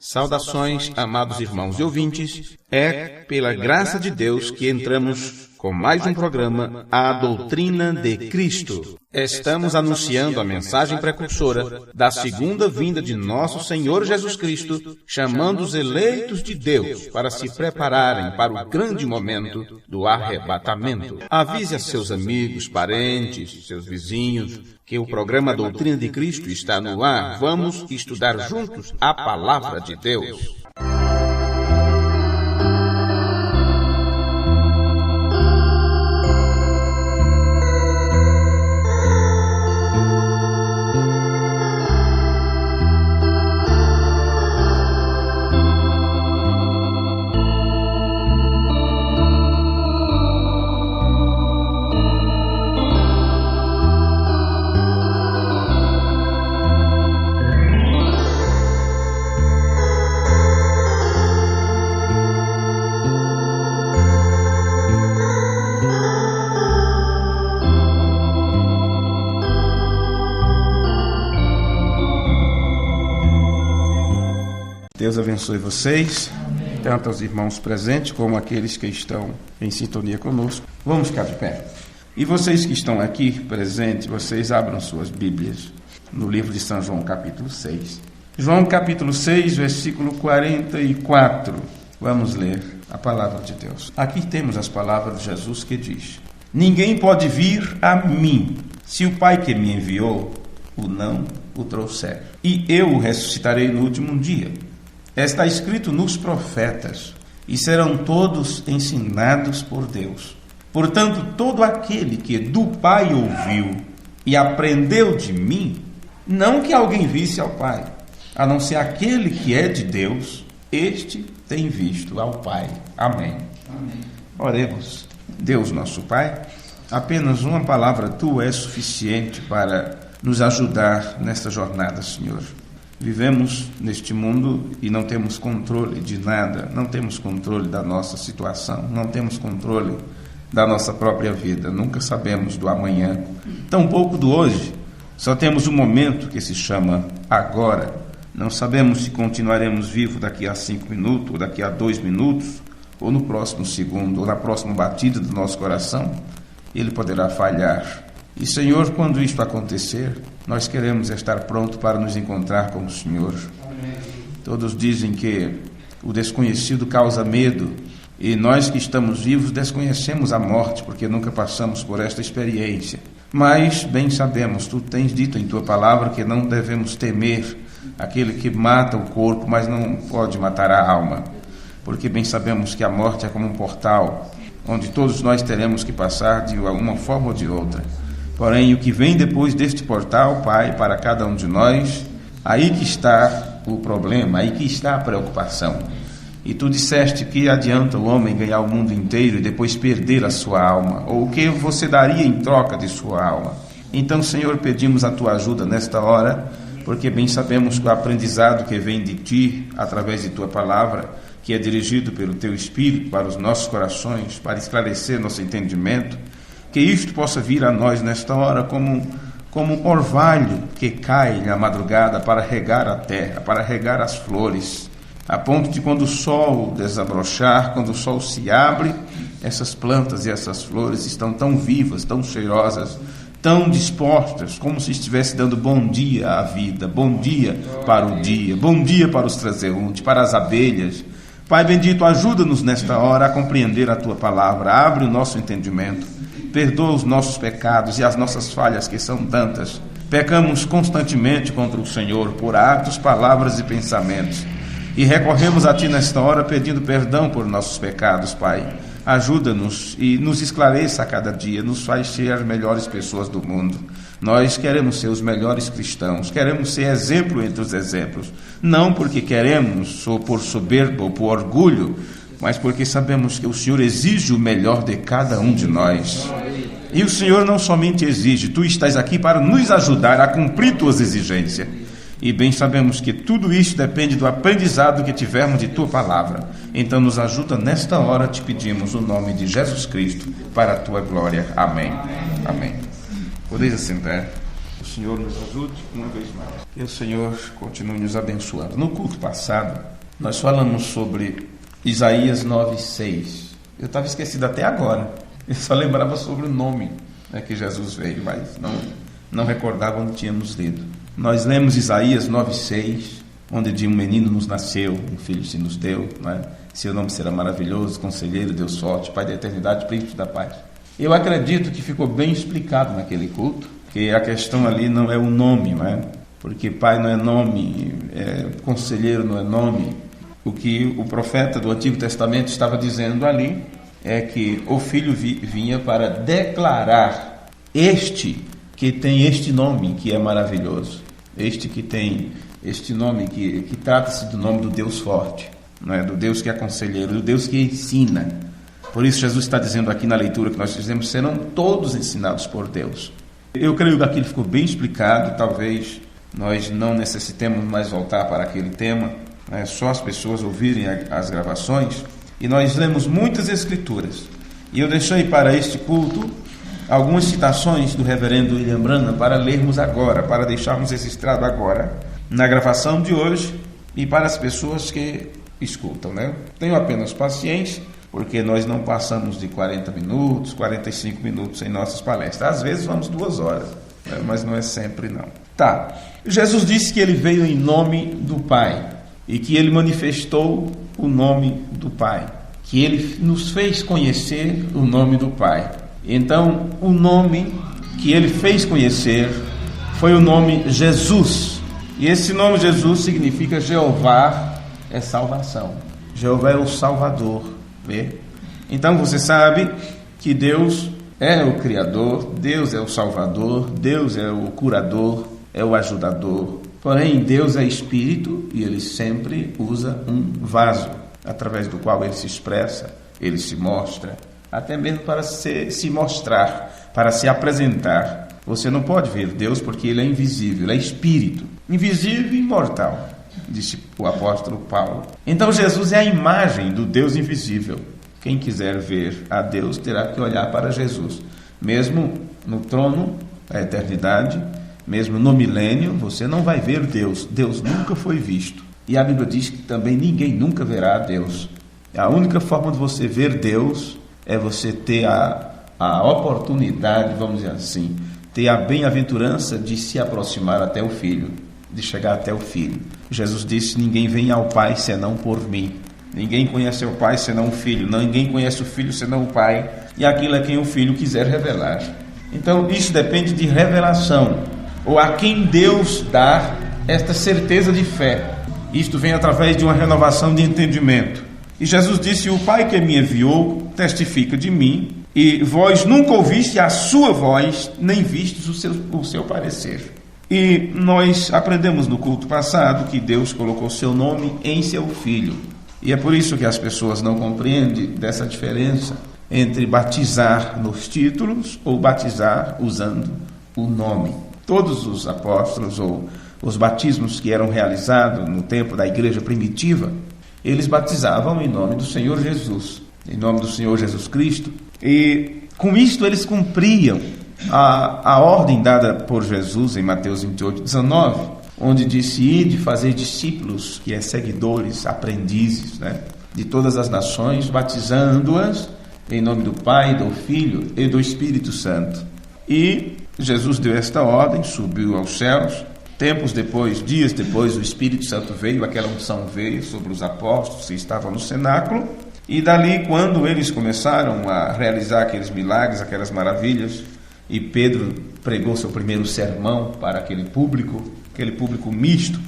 Saudações, amados irmãos e ouvintes. É pela graça de Deus que entramos com mais um programa, A Doutrina de Cristo. Estamos anunciando a mensagem precursora da segunda vinda de nosso Senhor Jesus Cristo, chamando os eleitos de Deus para se prepararem para o grande momento do arrebatamento. Avise a seus amigos, parentes, seus vizinhos, que o programa Doutrina de Cristo está no ar. Vamos estudar juntos a Palavra de Deus. Deus abençoe vocês, tanto os irmãos presentes como aqueles que estão em sintonia conosco. Vamos ficar de pé. E vocês que estão aqui presentes, vocês abram suas Bíblias no livro de São João, capítulo 6. João, capítulo 6, versículo 44. Vamos ler a palavra de Deus. Aqui temos as palavras de Jesus que diz: Ninguém pode vir a mim, se o Pai que me enviou não o trouxer. E eu o ressuscitarei no último dia. Está escrito nos profetas, e serão todos ensinados por Deus. Portanto, todo aquele que do Pai ouviu e aprendeu de mim, não que alguém visse ao Pai, a não ser aquele que é de Deus, este tem visto ao Pai. Amém. Amém. Oremos. Deus nosso Pai, apenas uma palavra Tua é suficiente para nos ajudar nesta jornada, Senhor. Vivemos neste mundo e não temos controle de nada, não temos controle da nossa situação, não temos controle da nossa própria vida, nunca sabemos do amanhã, tampouco do hoje, só temos um momento que se chama agora. Não sabemos se continuaremos vivos daqui a 5 minutos, ou daqui a 2 minutos, ou no próximo segundo, ou na próxima batida do nosso coração, ele poderá falhar. E, Senhor, quando isto acontecer, nós queremos estar pronto para nos encontrar com o Senhor. Amém. Todos dizem que o desconhecido causa medo, e nós que estamos vivos desconhecemos a morte, porque nunca passamos por esta experiência. Mas, bem sabemos, Tu tens dito em Tua palavra que não devemos temer aquele que mata o corpo, mas não pode matar a alma, porque bem sabemos que a morte é como um portal, onde todos nós teremos que passar de uma forma ou de outra. Porém, o que vem depois deste portal, Pai, para cada um de nós, aí que está o problema, aí que está a preocupação. E Tu disseste que adianta o homem ganhar o mundo inteiro e depois perder a sua alma, ou o que você daria em troca de sua alma. Então, Senhor, pedimos a Tua ajuda nesta hora, porque bem sabemos que o aprendizado que vem de Ti, através de Tua palavra, que é dirigido pelo Teu Espírito para os nossos corações, para esclarecer nosso entendimento, que isto possa vir a nós nesta hora como um orvalho que cai na madrugada para regar a terra, para regar as flores, a ponto de quando o sol desabrochar, quando o sol se abre, essas plantas e essas flores estão tão vivas, tão cheirosas, tão dispostas, como se estivesse dando bom dia à vida, bom dia para o dia, bom dia para os transeuntes, para as abelhas. Pai bendito, ajuda-nos nesta hora a compreender a Tua palavra, abre o nosso entendimento, perdoa os nossos pecados e as nossas falhas, que são tantas. Pecamos constantemente contra o Senhor por atos, palavras e pensamentos, e recorremos a Ti nesta hora pedindo perdão por nossos pecados, Pai. Ajuda-nos e nos esclareça a cada dia, nos faz ser as melhores pessoas do mundo. Nós queremos ser os melhores cristãos, queremos ser exemplo entre os exemplos, não porque queremos, ou por soberba, ou por orgulho, mas porque sabemos que o Senhor exige o melhor de cada um de nós. E o Senhor não somente exige, Tu estás aqui para nos ajudar a cumprir Tuas exigências. E bem sabemos que tudo isso depende do aprendizado que tivermos de Tua palavra. Então nos ajuda nesta hora, te pedimos o nome de Jesus Cristo, para a Tua glória. Amém. Amém. Podeis assentar. Senhor nos ajude uma vez mais. Que o Senhor continue nos abençoando. No culto passado, Nós falamos sobre Isaías 9:6. Eu estava esquecido até agora. Eu só lembrava sobre o nome, né, que Jesus veio, mas não recordava onde tínhamos lido. Nós lemos Isaías 9:6, onde de um menino nos nasceu, um filho se nos deu, né? Seu nome será maravilhoso, conselheiro, Deus forte, Pai da eternidade, príncipe da paz. Eu acredito que ficou bem explicado naquele culto, que a questão ali não é o nome, né? Porque pai não é nome, conselheiro não é nome. O que o profeta do Antigo Testamento estava dizendo ali é que o filho vinha para declarar este que tem este nome que é maravilhoso, este que tem este nome que trata-se do nome do Deus forte, não é? Do Deus que é conselheiro, do Deus que ensina. Por isso Jesus está dizendo aqui na leitura que nós fizemos, serão todos ensinados por Deus. Eu creio que aquilo ficou bem explicado, talvez nós não necessitemos mais voltar para aquele tema, né? Só as pessoas ouvirem as gravações, e nós lemos muitas escrituras. E eu deixei para este culto algumas citações do reverendo William Branham para lermos agora, para deixarmos registrado agora, na gravação de hoje, e para as pessoas que escutam, né? Tenho apenas paciência, porque nós não passamos de 40 minutos, 45 minutos em nossas palestras. Às vezes vamos 2 horas, né? Mas não é sempre não. Tá. Jesus disse que ele veio em nome do Pai e que ele manifestou o nome do Pai, que ele nos fez conhecer o nome do Pai. Então, o nome que ele fez conhecer foi o nome Jesus. E esse nome Jesus significa Jeová é salvação. Jeová é o Salvador. Vê? Então você sabe que Deus é o Criador, Deus é o Salvador, Deus é o curador, é o ajudador. Porém, Deus é Espírito e Ele sempre usa um vaso, através do qual Ele se expressa, Ele se mostra, até mesmo para se mostrar, para se apresentar. Você não pode ver Deus porque Ele é invisível, Ele é Espírito, invisível e imortal, disse o apóstolo Paulo. Então Jesus é a imagem do Deus invisível. Quem quiser ver a Deus terá que olhar para Jesus. Mesmo no trono da eternidade, mesmo no milênio, você não vai ver Deus. Deus nunca foi visto. E a Bíblia diz que também ninguém nunca verá a Deus. A única forma de você ver Deus é você ter a oportunidade, vamos dizer assim, ter a bem-aventurança de se aproximar até o Filho, de chegar até o Filho. Jesus disse, ninguém vem ao Pai senão por mim. Ninguém conhece o Pai senão o Filho. Ninguém conhece o Filho senão o Pai. E aquilo é quem o Filho quiser revelar. Então isso depende de revelação, ou a quem Deus dá esta certeza de fé. Isto vem através de uma renovação de entendimento. E Jesus disse, o Pai que me enviou testifica de mim, e vós nunca ouviste a sua voz, nem vistes o seu parecer. E nós aprendemos no culto passado que Deus colocou seu nome em seu Filho. E é por isso que as pessoas não compreendem dessa diferença entre batizar nos títulos ou batizar usando o nome. Todos os apóstolos ou os batismos que eram realizados no tempo da igreja primitiva, eles batizavam em nome do Senhor Jesus, em nome do Senhor Jesus Cristo. E com isto eles cumpriam a ordem dada por Jesus em Mateus 28:19, onde disse, ide fazer discípulos, que é seguidores, aprendizes, né, de todas as nações, batizando-as em nome do Pai, do Filho e do Espírito Santo. E Jesus deu esta ordem, subiu aos céus. Tempos depois, dias depois, o Espírito Santo veio, aquela unção veio sobre os apóstolos que estavam no cenáculo. E dali, quando eles começaram a realizar aqueles milagres, aquelas maravilhas, e Pedro pregou seu primeiro sermão para aquele público misto,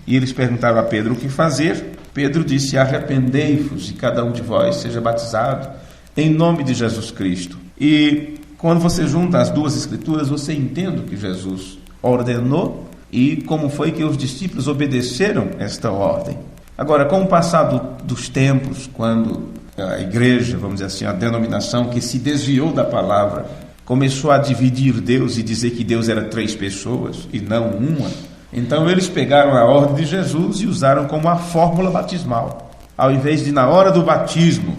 e eles perguntaram a Pedro o que fazer. Pedro disse, arrependei-vos e cada um de vós seja batizado em nome de Jesus Cristo. E quando você junta as duas escrituras, você entende o que Jesus ordenou e como foi que os discípulos obedeceram esta ordem. Agora, com o passar dos tempos, quando a igreja, vamos dizer assim, a denominação que se desviou da palavra, começou a dividir Deus e dizer que Deus era 3 pessoas e não uma, então eles pegaram a ordem de Jesus e usaram como a fórmula batismal. Ao invés de, na hora do batismo,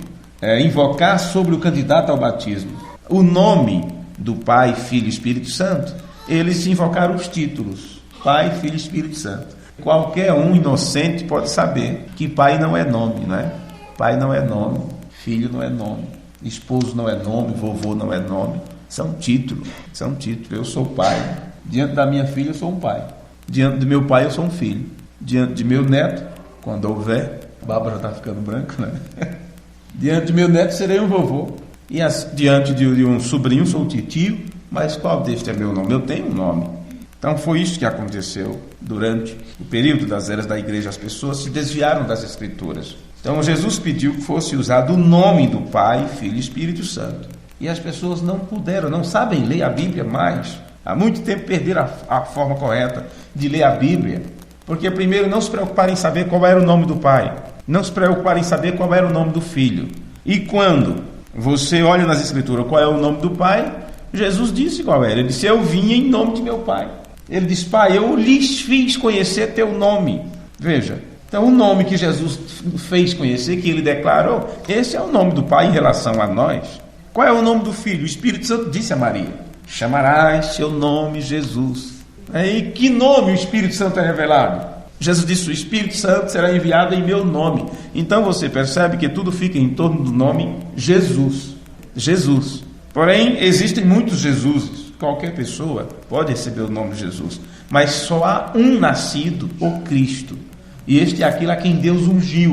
invocar sobre o candidato ao batismo o nome do Pai, Filho e Espírito Santo, eles invocaram os títulos, Pai, Filho e Espírito Santo. Qualquer um inocente pode saber que pai não é nome, né? Pai não é nome, filho não é nome, esposo não é nome, vovô não é nome. São títulos, são títulos. Eu sou pai. Diante da minha filha eu sou um pai. Diante do meu pai eu sou um filho. Diante de meu neto, quando houver, a barba já está ficando branca, né? Diante de meu neto serei um vovô. E diante de um sobrinho sou o titio. Mas qual deste é meu nome? Eu tenho um nome. Então foi isso que aconteceu durante o período das eras da igreja. As pessoas se desviaram das Escrituras. Então Jesus pediu que fosse usado o nome do Pai, Filho e Espírito Santo. E as pessoas não puderam, não sabem ler a Bíblia mais. Há muito tempo perderam a forma correta de ler a Bíblia. Porque primeiro não se preocuparam em saber qual era o nome do Pai. Não se preocuparam em saber qual era o nome do Filho. E quando você olha nas Escrituras qual é o nome do Pai, Jesus disse qual era. Ele disse: eu vim em nome de meu Pai. Ele disse: Pai, eu lhes fiz conhecer teu nome. Veja, então o nome que Jesus fez conhecer, que ele declarou, esse é o nome do Pai em relação a nós. Qual é o nome do Filho? O Espírito Santo disse a Maria: chamarás seu nome Jesus. E que nome o Espírito Santo é revelado? Jesus disse: o Espírito Santo será enviado em meu nome. Então você percebe que tudo fica em torno do nome Jesus. Jesus. Porém, existem muitos Jesuses. Qualquer pessoa pode receber o nome de Jesus. Mas só há um nascido, o Cristo. E este é aquele a quem Deus ungiu.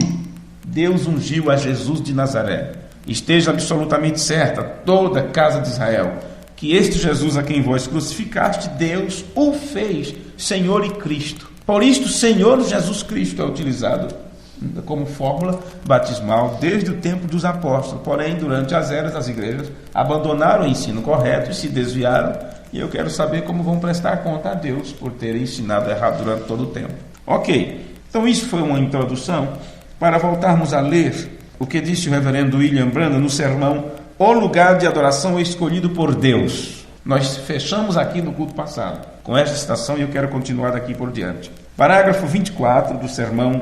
Deus ungiu a Jesus de Nazaré. Esteja absolutamente certa toda a casa de Israel que este Jesus a quem vós crucificaste, Deus o fez Senhor e Cristo. Por isto, Senhor Jesus Cristo é utilizado como fórmula batismal desde o tempo dos apóstolos. Porém, durante as eras, as igrejas abandonaram o ensino correto e se desviaram. E eu quero saber como vão prestar conta a Deus por terem ensinado errado durante todo o tempo. Ok, então isso foi uma introdução para voltarmos a ler o que disse o reverendo William Branham no sermão O Lugar de Adoração Escolhido por Deus. Nós fechamos aqui no culto passado com esta citação e eu quero continuar daqui por diante. Parágrafo 24 do sermão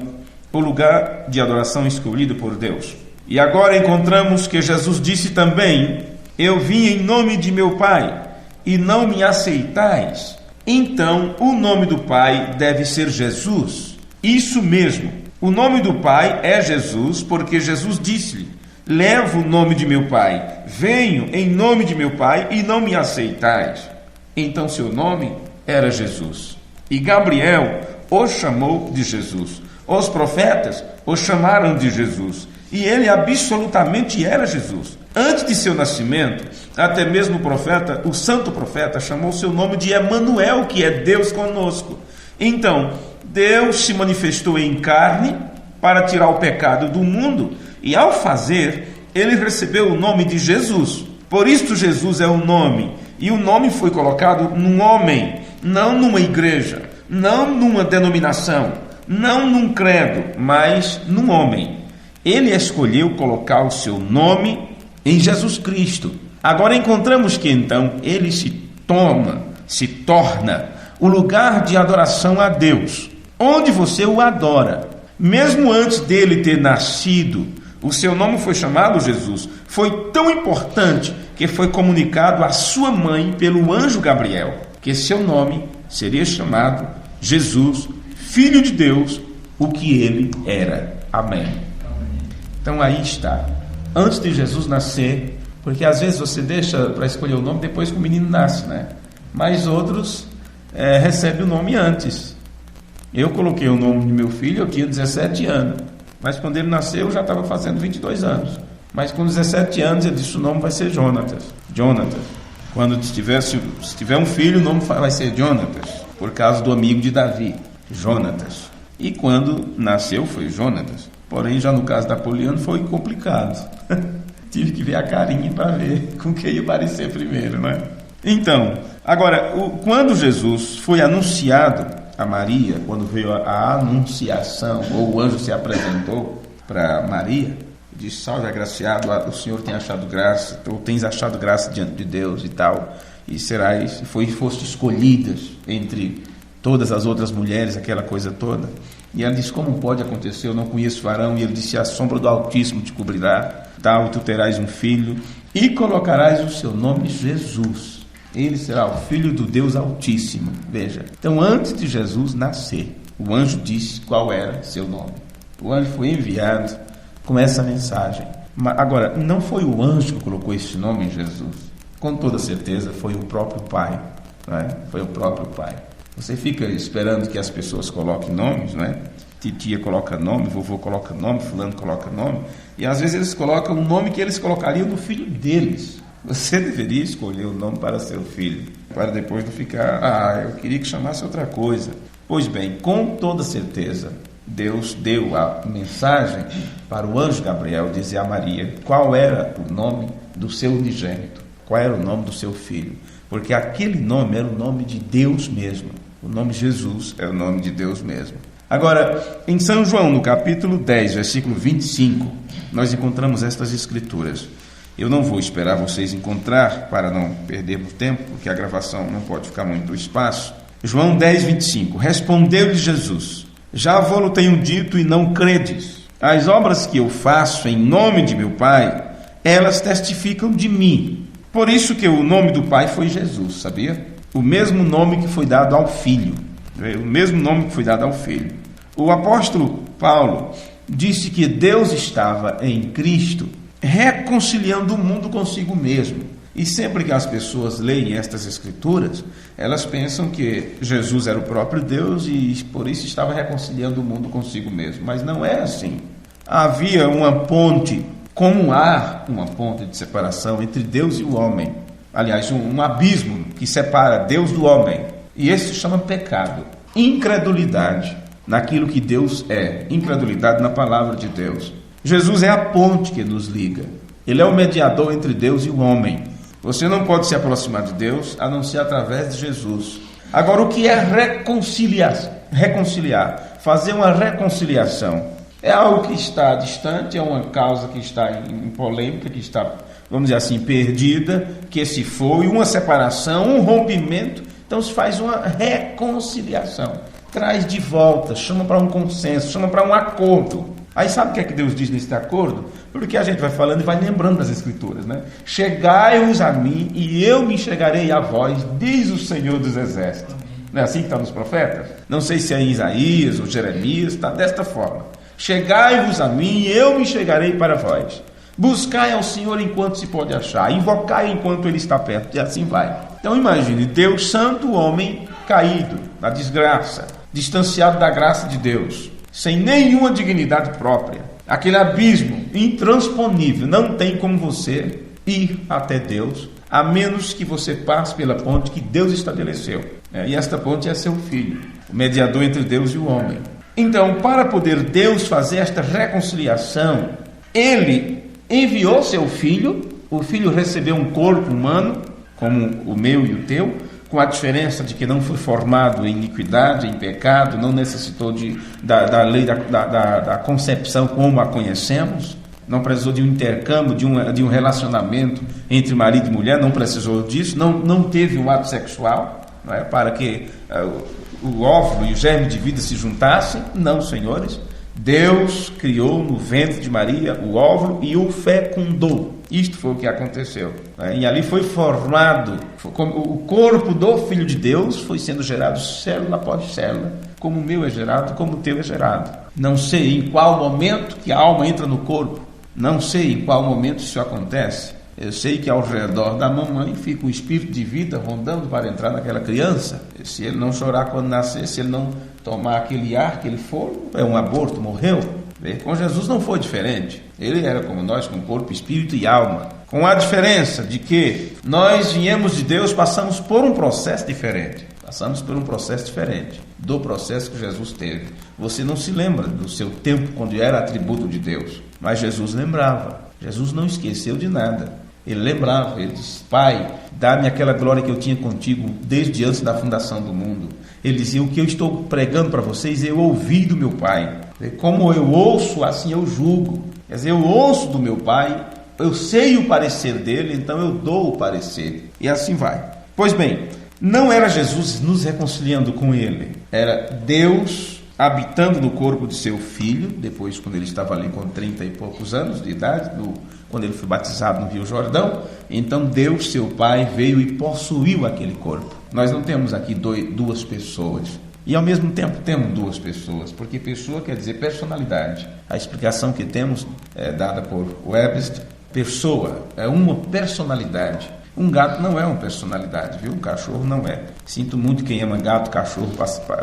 O Lugar de Adoração Escolhido por Deus. E agora encontramos que Jesus disse também: eu vim em nome de meu Pai e não me aceitais. Então o nome do Pai deve ser Jesus. Isso mesmo. O nome do Pai é Jesus, porque Jesus disse-lhe: levo o nome de meu Pai, venho em nome de meu Pai e não me aceitais. Então seu nome era Jesus. E Gabriel o chamou de Jesus. Os profetas o chamaram de Jesus. E ele absolutamente era Jesus. Antes de seu nascimento, até mesmo o santo profeta, chamou seu nome de Emanuel, que é Deus conosco. Então, Deus se manifestou em carne para tirar o pecado do mundo, e ao fazer, ele recebeu o nome de Jesus. Por isso Jesus é o nome, e o nome foi colocado num homem, não numa igreja, não numa denominação, não num credo, mas num homem. Ele escolheu colocar o seu nome em Jesus Cristo. Agora encontramos que então ele se torna o lugar de adoração a Deus, onde você o adora. Mesmo antes dele ter nascido, o seu nome foi chamado Jesus. Foi tão importante que foi comunicado à sua mãe pelo anjo Gabriel, que seu nome seria chamado Jesus, Filho de Deus, o que ele era. Amém. Então aí está. Antes de Jesus nascer, porque às vezes você deixa para escolher o nome depois que o menino nasce, né? Mas outros recebem o nome antes. Eu coloquei o nome do meu filho, eu tinha 17 anos. Mas quando ele nasceu, eu já estava fazendo 22 anos. Mas com 17 anos, ele disse: o nome vai ser Jonatas. Jonatas. Quando se tiver um filho, o nome vai ser Jonatas, por causa do amigo de Davi, Jonatas. E quando nasceu, foi Jonatas. Porém, já no caso da Poliana, foi complicado. Tive que ver a carinha para ver com quem ia parecer primeiro, né? Então, agora, quando Jesus foi anunciado a Maria, quando veio a anunciação, ou o anjo se apresentou para Maria, disse: salve agraciado, o Senhor tem achado graça, ou tens achado graça diante de Deus e tal, e foste escolhidas entre todas as outras mulheres, aquela coisa toda. E ela disse: como pode acontecer? Eu não conheço varão. E ele disse: a sombra do Altíssimo te cobrirá, tal, tu terás um filho, e colocarás o seu nome Jesus. Ele será o Filho do Deus Altíssimo. Veja, então antes de Jesus nascer, o anjo disse qual era seu nome. O anjo foi enviado com essa mensagem. Agora, não foi o anjo que colocou esse nome em Jesus. Com toda certeza foi o próprio Pai. Não é? Foi o próprio Pai. Você fica esperando que as pessoas coloquem nomes, não é? Titia coloca nome, vovô coloca nome, fulano coloca nome. E às vezes eles colocam o nome que eles colocariam no filho deles. Você deveria escolher o nome para seu filho, para depois não ficar, eu queria que chamasse outra coisa. Pois bem, com toda certeza, Deus deu a mensagem para o anjo Gabriel dizer a Maria qual era o nome do seu unigênito, qual era o nome do seu filho, porque aquele nome era o nome de Deus mesmo. O nome Jesus é o nome de Deus mesmo. Agora, em São João, no capítulo 10, versículo 25, nós encontramos estas escrituras. Eu não vou esperar vocês encontrar para não perdermos tempo, porque a gravação não pode ficar muito espaço. João 10, 25. Respondeu-lhe Jesus: já vou-lo tenho dito e não credes. As obras que eu faço em nome de meu Pai, elas testificam de mim. Por isso que o nome do Pai foi Jesus, sabia? O mesmo nome que foi dado ao Filho. O mesmo nome que foi dado ao Filho. O apóstolo Paulo disse que Deus estava em Cristo reconciliando o mundo consigo mesmo. E sempre que as pessoas leem estas escrituras, elas pensam que Jesus era o próprio Deus e por isso estava reconciliando o mundo consigo mesmo. Mas não é assim. Havia uma ponte, como há uma ponte de separação entre Deus e o homem. Aliás, um abismo que separa Deus do homem. E esse se chama pecado. Incredulidade naquilo que Deus é. Incredulidade na palavra de Deus. Jesus é a ponte que nos liga. Ele é o mediador entre Deus e o homem. Você não pode se aproximar de Deus a não ser através de Jesus. Agora, o que é reconciliar? Fazer uma reconciliação. É algo que está distante, é uma causa que está em polêmica, que está, vamos dizer assim, perdida, que se foi, uma separação, um rompimento. Então se faz uma reconciliação. Traz de volta, chama para um consenso, chama para um acordo. Aí sabe o que é que Deus diz nesse acordo? Porque a gente vai falando e vai lembrando das Escrituras, né? Chegai-vos a mim e eu me chegarei a vós, diz o Senhor dos Exércitos. Não é assim que está nos profetas? Não sei se é em Isaías ou Jeremias, está desta forma. Chegai-vos a mim e eu me chegarei para vós. Buscai ao Senhor enquanto se pode achar, invocai enquanto Ele está perto, e assim vai. Então imagine, Deus santo, o homem caído, na desgraça, distanciado da graça de Deus, sem nenhuma dignidade própria, aquele abismo intransponível, não tem como você ir até Deus, a menos que você passe pela ponte que Deus estabeleceu. E esta ponte é seu Filho, o mediador entre Deus e o homem. Então, para poder Deus fazer esta reconciliação, Ele enviou seu Filho, o Filho recebeu um corpo humano, como o meu e o teu, com a diferença de que não foi formado em iniquidade, em pecado, não necessitou da lei da concepção como a conhecemos, não precisou de um intercâmbio, de um relacionamento entre marido e mulher, não precisou disso, não teve um ato sexual, não é, para que o óvulo e o germe de vida se juntassem. Não, senhores, Deus criou no ventre de Maria o óvulo e o fecundou. Isto foi o que aconteceu. E ali foi formado, o corpo do Filho de Deus foi sendo gerado célula após célula, como o meu é gerado, como o teu é gerado. Não sei em qual momento que a alma entra no corpo, não sei em qual momento isso acontece. Eu sei que ao redor da mamãe fica um espírito de vida rondando para entrar naquela criança. Se ele não chorar quando nascer, se ele não tomar aquele ar, aquele fogo, é um aborto, morreu. Com Jesus não foi diferente. Ele era como nós, com corpo, espírito e alma. Com a diferença de que nós viemos de Deus, passamos por um processo diferente. Passamos por um processo diferente do processo que Jesus teve. Você não se lembra do seu tempo quando era atributo de Deus, mas Jesus lembrava. Jesus não esqueceu de nada. Ele lembrava, ele disse: Pai, dá-me aquela glória que eu tinha contigo desde antes da fundação do mundo. Ele dizia: o que eu estou pregando para vocês eu ouvi do meu Pai. Como eu ouço, assim eu julgo. Quer dizer, eu ouço do meu Pai, eu sei o parecer dele, então eu dou o parecer. E assim vai. Pois bem, não era Jesus nos reconciliando com ele, era Deus habitando no corpo de seu filho, depois quando ele estava ali com 30 e poucos anos de idade, quando ele foi batizado no Rio Jordão. Então Deus, seu Pai, veio e possuiu aquele corpo. Nós não temos aqui duas pessoas, E ao mesmo tempo temos duas pessoas, porque pessoa quer dizer personalidade. A explicação que temos é dada por Webster. Pessoa é uma personalidade. Um gato não é uma personalidade, viu? Um cachorro não é. Sinto muito quem ama gato, cachorro,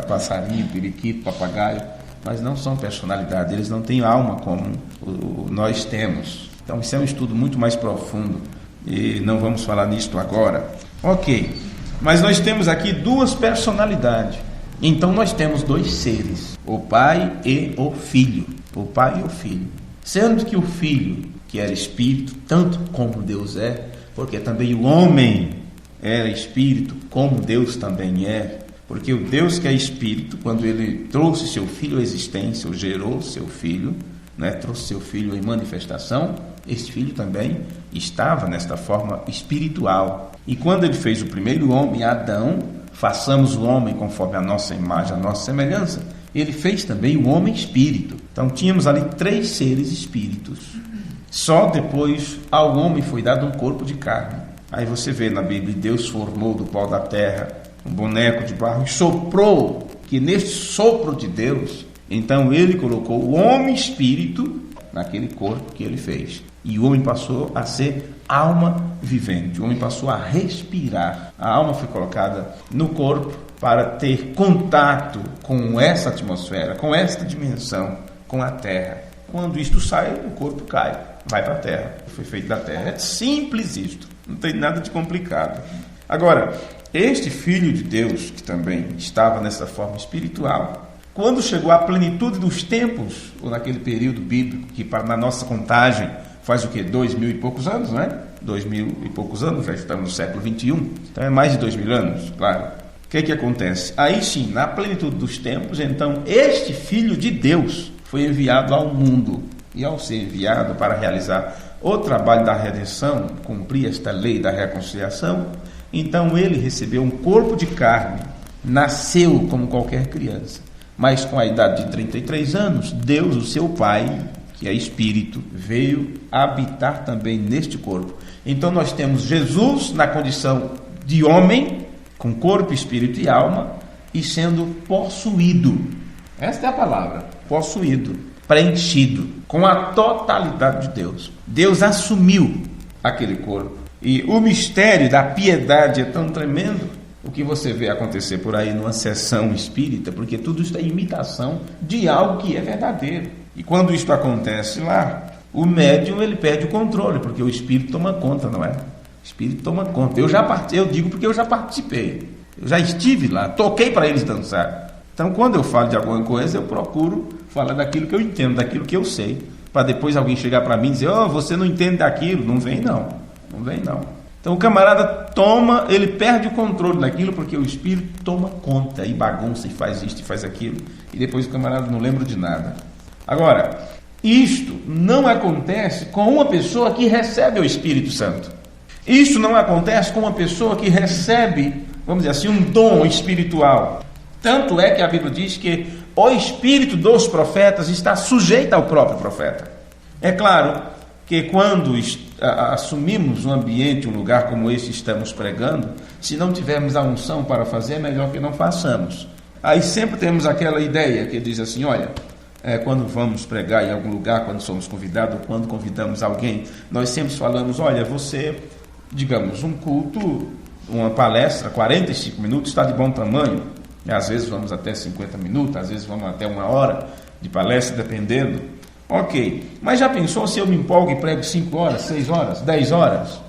passarinho, periquito, papagaio, mas não são personalidade, eles não têm alma como nós temos. Então isso é um estudo muito mais profundo e não vamos falar nisto agora. Ok, mas nós temos aqui duas personalidades. Então nós temos dois seres, o Pai e o Filho. O Pai e o Filho. Sendo que o Filho, que era espírito, tanto como Deus é, porque também o homem era espírito, como Deus também é, porque o Deus que é espírito, quando ele trouxe seu filho à existência, ou gerou seu filho, né, trouxe seu filho em manifestação, esse filho também estava nesta forma espiritual. E quando ele fez o primeiro homem, Adão, façamos o homem conforme a nossa imagem, a nossa semelhança, ele fez também o homem espírito. Então tínhamos ali três seres espíritos. Só depois ao homem foi dado um corpo de carne. Aí você vê na Bíblia, Deus formou do pó da terra um boneco de barro e soprou, que neste sopro de Deus, então ele colocou o homem espírito naquele corpo que ele fez. E o homem passou a ser alma vivente, o homem passou a respirar. A alma foi colocada no corpo para ter contato com essa atmosfera, com esta dimensão, com a terra. Quando isto sai, o corpo cai, vai para a terra. Foi feito da terra. É simples isto, não tem nada de complicado. Agora, este Filho de Deus, que também estava nessa forma espiritual, quando chegou à plenitude dos tempos, ou naquele período bíblico, que na nossa contagem faz o quê? 2000 e poucos anos, não é? 2000 e poucos anos, já estamos no século 21, então é mais de 2000 anos, claro. O que acontece? Aí sim, na plenitude dos tempos, então, este Filho de Deus foi enviado ao mundo. E ao ser enviado para realizar o trabalho da redenção, cumprir esta lei da reconciliação, então ele recebeu um corpo de carne, nasceu como qualquer criança, mas com a idade de 33 anos, Deus, o seu Pai, que é Espírito, veio habitar também neste corpo. Então nós temos Jesus na condição de homem, com corpo, espírito e alma, e sendo possuído. Esta é a palavra, possuído, preenchido, com a totalidade de Deus. Deus assumiu aquele corpo. E o mistério da piedade é tão tremendo, o que você vê acontecer por aí numa sessão espírita, porque tudo isso é imitação de algo que é verdadeiro. E quando isto acontece lá, o médium ele perde o controle, porque o espírito toma conta, não é? O espírito toma conta. Eu digo porque eu já participei, eu já estive lá, toquei para eles dançar. Então, quando eu falo de alguma coisa, eu procuro falar daquilo que eu entendo, daquilo que eu sei, para depois alguém chegar para mim e dizer, você não entende daquilo. Não vem não. Então o camarada ele perde o controle daquilo, porque o espírito toma conta e bagunça e faz isto e faz aquilo, e depois o camarada não lembra de nada. Agora, isto não acontece com uma pessoa que recebe o Espírito Santo. Isto não acontece com uma pessoa que recebe, vamos dizer assim, um dom espiritual. Tanto é que a Bíblia diz que o espírito dos profetas está sujeito ao próprio profeta. É claro que quando assumimos um ambiente, um lugar como esse estamos pregando, se não tivermos a unção para fazer, é melhor que não façamos. Aí sempre temos aquela ideia que diz assim, olha, quando vamos pregar em algum lugar, quando somos convidados, ou quando convidamos alguém, nós sempre falamos, olha, você, digamos, um culto, uma palestra, 45 minutos está de bom tamanho. Às vezes vamos até 50 minutos, às vezes vamos até 1 hora de palestra, dependendo. Ok, mas já pensou se eu me empolgo e prego 5 horas, 6 horas, 10 horas?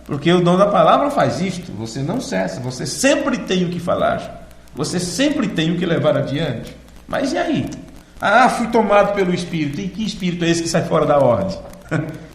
Porque o dom da palavra faz isto, você não cessa, você sempre tem o que falar, você sempre tem o que levar adiante. Mas e aí? Fui tomado pelo Espírito. E que Espírito é esse que sai fora da ordem?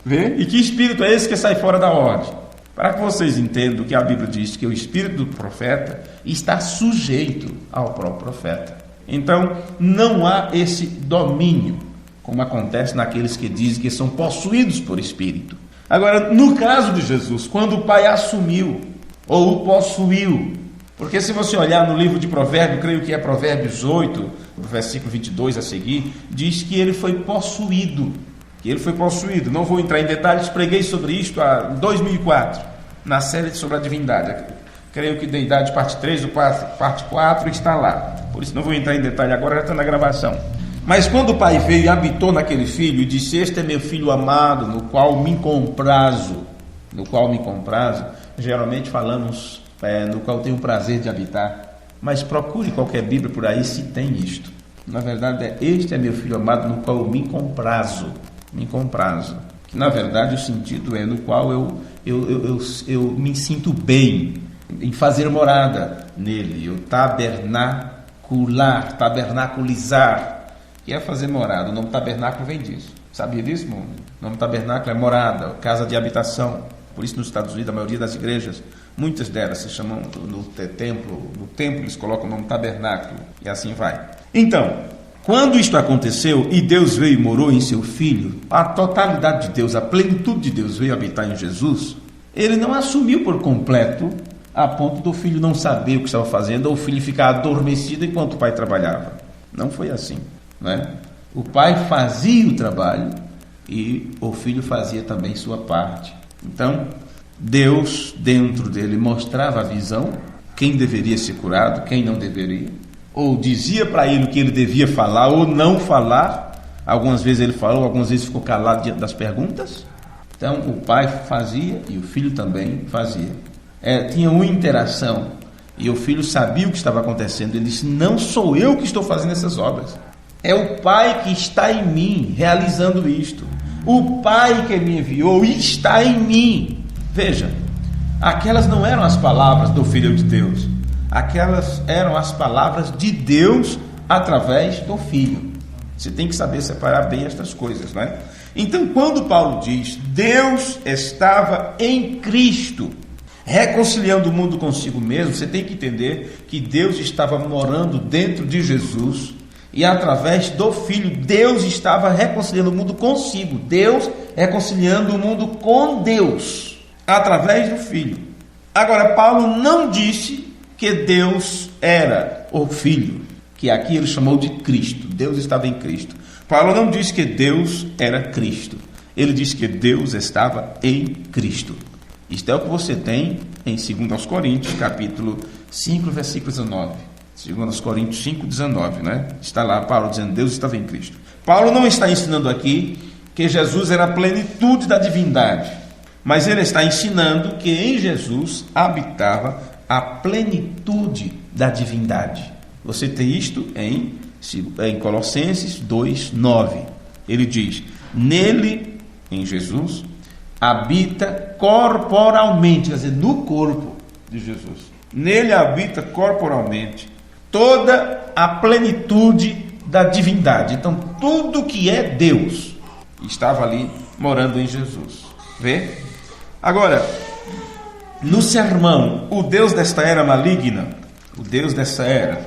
Vê? E que Espírito é esse que sai fora da ordem? Para que vocês entendam que a Bíblia diz que o Espírito do profeta está sujeito ao próprio profeta. Então, não há esse domínio, como acontece naqueles que dizem que são possuídos por Espírito. Agora, no caso de Jesus, quando o Pai assumiu, ou o possuiu, porque se você olhar no livro de Provérbios, creio que é Provérbios 8, versículo 22 a seguir, diz que ele foi possuído. Não vou entrar em detalhes, preguei sobre isto em 2004, na série sobre a divindade. creio que Deidade parte 3 ou parte 4 está lá. Por isso não vou entrar em detalhe agora, já está na gravação. Mas quando o pai veio e habitou naquele filho e disse: este é meu filho amado, no qual me comprazo, geralmente falamos no qual tenho o prazer de habitar, mas procure qualquer Bíblia por aí se tem isto. Na verdade este é meu filho amado, no qual me comprazo, que na verdade o sentido é no qual eu me sinto bem em fazer morada nele, eu tabernaculizar, que é fazer morada. O nome tabernáculo vem disso. Sabia disso, mundo? O nome tabernáculo é morada, casa de habitação. Por isso nos Estados Unidos a maioria das igrejas, muitas delas se chamam no templo eles colocam o nome tabernáculo, e assim vai. Então, quando isto aconteceu e Deus veio e morou em seu Filho, a totalidade de Deus, a plenitude de Deus veio habitar em Jesus, ele não assumiu por completo a ponto do filho não saber o que estava fazendo, ou o filho ficar adormecido enquanto o pai trabalhava. Não foi assim, né? O pai fazia o trabalho e o filho fazia também sua parte. Então, Deus dentro dele mostrava a visão, quem deveria ser curado, quem não deveria, ou dizia para ele o que ele devia falar ou não falar. Algumas vezes ele falou, algumas vezes ficou calado diante das perguntas. Então o pai fazia e o filho também fazia. Tinha uma interação e o filho sabia o que estava acontecendo. Ele disse: não sou eu que estou fazendo essas obras, é o Pai que está em mim realizando isto. O Pai que me enviou está em mim. Veja, aquelas não eram as palavras do Filho de Deus, aquelas eram as palavras de Deus através do Filho. Você tem que saber separar bem estas coisas, não é? Então, quando Paulo diz Deus estava em Cristo, reconciliando o mundo consigo mesmo, você tem que entender que Deus estava morando dentro de Jesus e através do Filho, Deus estava reconciliando o mundo consigo. Deus reconciliando o mundo com Deus através do Filho. Agora, Paulo não disse que Deus era o Filho, que aqui ele chamou de Cristo. Deus estava em Cristo. Paulo não disse que Deus era Cristo. Ele disse que Deus estava em Cristo. Isto é o que você tem em 2 Coríntios, capítulo 5, versículo 19. 2 Coríntios 5, 19, né? Está lá Paulo dizendo Deus estava em Cristo. Paulo não está ensinando aqui que Jesus era a plenitude da divindade, mas ele está ensinando que em Jesus habitava a plenitude da divindade. Você tem isto em Colossenses 2, 9. Ele diz: nele, em Jesus, habita corporalmente, quer dizer, no corpo de Jesus. Nele habita corporalmente toda a plenitude da divindade. Então, tudo que é Deus estava ali morando em Jesus. Vê? Agora, no sermão, o Deus desta era maligna, o Deus dessa era,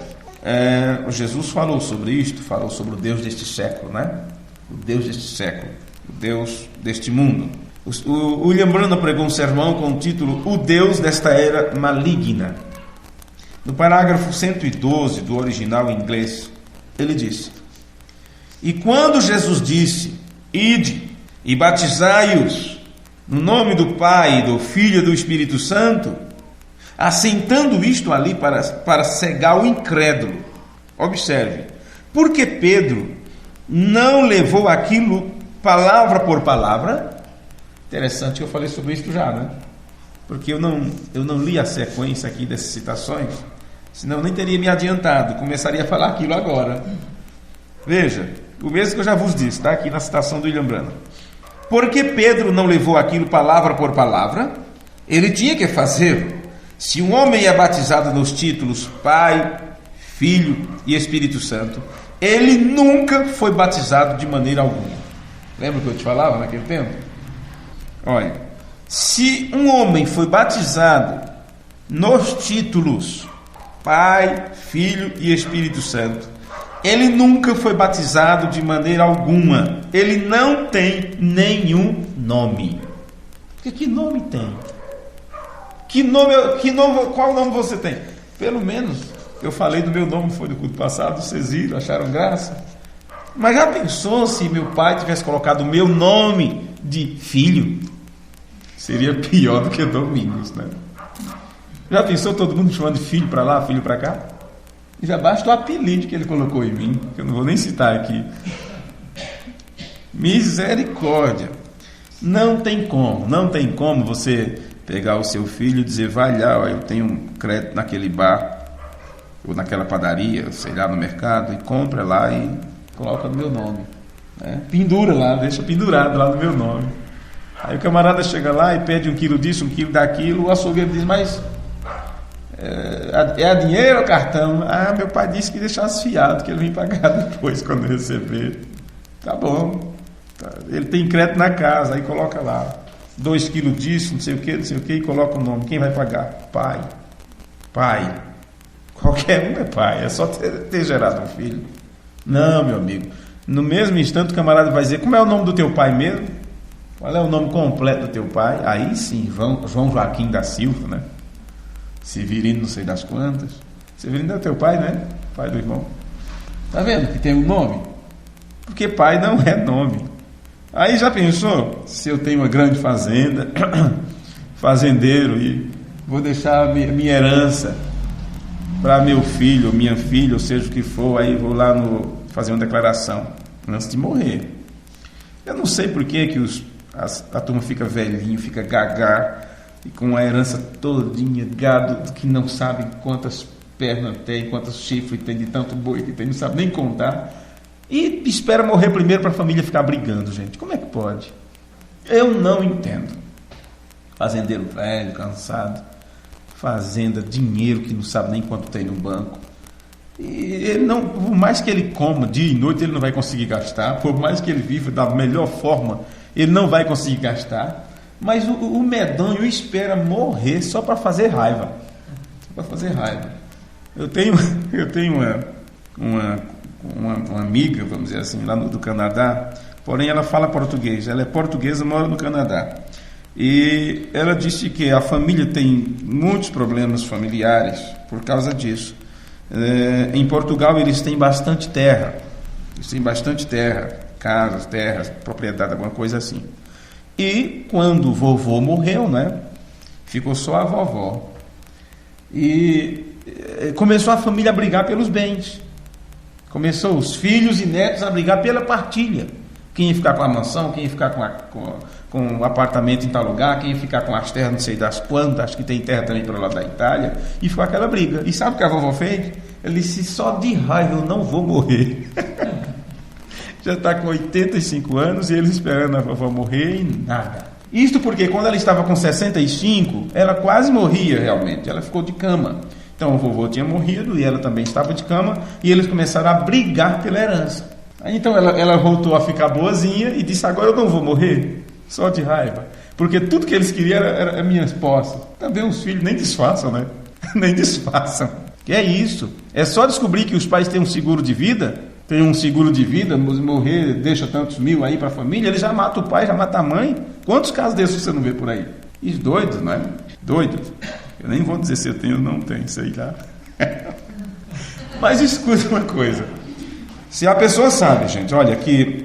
Jesus falou sobre isto, falou sobre o Deus deste século, né? O Deus deste século, o Deus deste mundo. O William Branham pregou um sermão com o título O Deus desta era maligna. No parágrafo 112 do original em inglês, ele disse: e quando Jesus disse, ide e batizai-os no nome do Pai, do Filho e do Espírito Santo, assentando isto ali para cegar o incrédulo. Observe, porque Pedro não levou aquilo palavra por palavra. Interessante que eu falei sobre isso já, né? Porque eu não li a sequência aqui dessas citações, senão eu nem teria me adiantado, começaria a falar aquilo agora. Veja, o mesmo que eu já vos disse, está aqui na citação do William Branham. Porque Pedro não levou aquilo palavra por palavra, ele tinha que fazê-lo. Se um homem é batizado nos títulos Pai, Filho e Espírito Santo, ele nunca foi batizado de maneira alguma. Lembra que eu te falava naquele tempo? Olha, se um homem foi batizado nos títulos Pai, Filho e Espírito Santo, ele nunca foi batizado de maneira alguma. Ele não tem nenhum nome. Que nome tem? Qual nome você tem? Pelo menos eu falei do meu nome, foi no culto passado, vocês viram, acharam graça. Mas já pensou se meu pai tivesse colocado o meu nome de filho? Seria pior do que Domingos, né? Já pensou todo mundo chamando de filho para lá, filho para cá? Já basta o apelido que ele colocou em mim, que eu não vou nem citar aqui. Misericórdia. Não tem como você pegar o seu filho e dizer, vai lá, ó, eu tenho um crédito naquele bar, ou naquela padaria, sei lá, no mercado, e compra lá e coloca no meu nome. Né? Pendura lá, deixa pendurado lá no meu nome. Aí o camarada chega lá e pede 1 quilo disso, 1 quilo daquilo, o açougueiro diz, mas é a dinheiro ou cartão? Ah, meu pai disse que deixasse fiado, que ele vem pagar depois quando receber. Tá bom. Ele tem crédito na casa, aí coloca lá 2 quilos disso, não sei o que, e coloca o nome. Quem vai pagar? Pai. Qualquer um é pai, é só ter gerado um filho. Não, meu amigo. No mesmo instante o camarada vai dizer, como é o nome do teu pai mesmo? Qual é o nome completo do teu pai? Aí sim, João Joaquim da Silva, né? Severino não sei das quantas. Severino é teu pai, né? Pai do irmão. Tá vendo que tem um nome? Porque pai não é nome. Aí já pensou, se eu tenho uma grande fazenda, fazendeiro, e vou deixar minha herança para meu filho, minha filha, ou seja o que for, aí vou lá fazer uma declaração, antes de morrer. Eu não sei por que a turma fica velhinho, fica gagá, e com a herança todinha, gado que não sabe quantas pernas tem, quantos chifres tem, de tanto boi que tem, não sabe nem contar. E espera morrer primeiro para a família ficar brigando, gente. Como é que pode? Eu não entendo. Fazendeiro velho, cansado, fazenda, dinheiro que não sabe nem quanto tem no banco. E ele não, por mais que ele coma dia e noite, ele não vai conseguir gastar. Por mais que ele viva da melhor forma, ele não vai conseguir gastar. Mas o medonho espera morrer só para fazer raiva. Para fazer raiva. Eu tenho uma amiga, vamos dizer assim, lá do Canadá, porém ela fala português, ela é portuguesa, mora no Canadá, e ela disse que a família tem muitos problemas familiares por causa disso. Em Portugal eles têm bastante terra, casas, terras, propriedade, alguma coisa assim, e quando o vovô morreu, né, ficou só a vovó, e começou a família a brigar pelos bens. Começou os filhos e netos a brigar pela partilha. Quem ia ficar com a mansão, quem ia ficar com o apartamento em tal lugar, quem ia ficar com as terras não sei das quantas, acho que tem terra também para lá da Itália, e ficou aquela briga. E sabe o que a vovó fez? Ela disse, só de raiva eu não vou morrer. Já está com 85 anos e eles esperando a vovó morrer e nada. Isto porque quando ela estava com 65, ela quase morria realmente, ela ficou de cama. Então o vovô tinha morrido e ela também estava de cama, e eles começaram a brigar pela herança. Aí, então ela voltou a ficar boazinha e disse, agora eu não vou morrer, só de raiva, porque tudo que eles queriam era minhas posses. Também os filhos nem disfarçam, né? Nem disfarçam. Que é isso? É só descobrir que os pais têm um seguro de vida, morrer, deixa tantos mil aí para a família, ele já mata o pai, já mata a mãe. Quantos casos desses você não vê por aí? E doidos, não é? Doidos. Eu nem vou dizer se eu tenho ou não tenho, sei lá. Mas escuta uma coisa. Se a pessoa sabe, gente, olha, que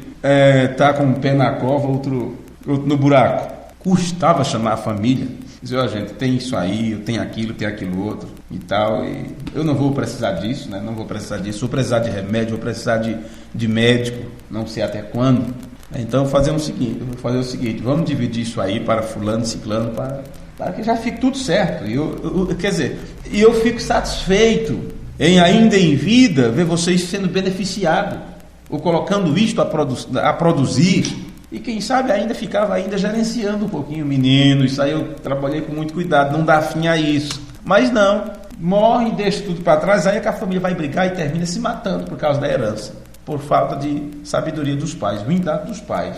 tá com um pé na cova, outro no buraco, custava chamar a família, dizer, ó, gente, tem isso aí, eu tenho aquilo outro e tal, e eu não vou precisar disso, né? Não vou precisar disso, vou precisar de remédio, vou precisar de médico, não sei até quando. Então vou fazer o seguinte, vamos dividir isso aí para fulano, ciclano, para que já fique tudo certo. E eu fico satisfeito em ainda em vida ver vocês sendo beneficiados, ou colocando isto a produzir, e quem sabe ainda ficava gerenciando um pouquinho o menino. Isso aí eu trabalhei com muito cuidado, não dá fim a isso. Mas não, morre e deixa tudo para trás, aí é que a família vai brigar e termina se matando por causa da herança, por falta de sabedoria dos pais, ruindade dos pais.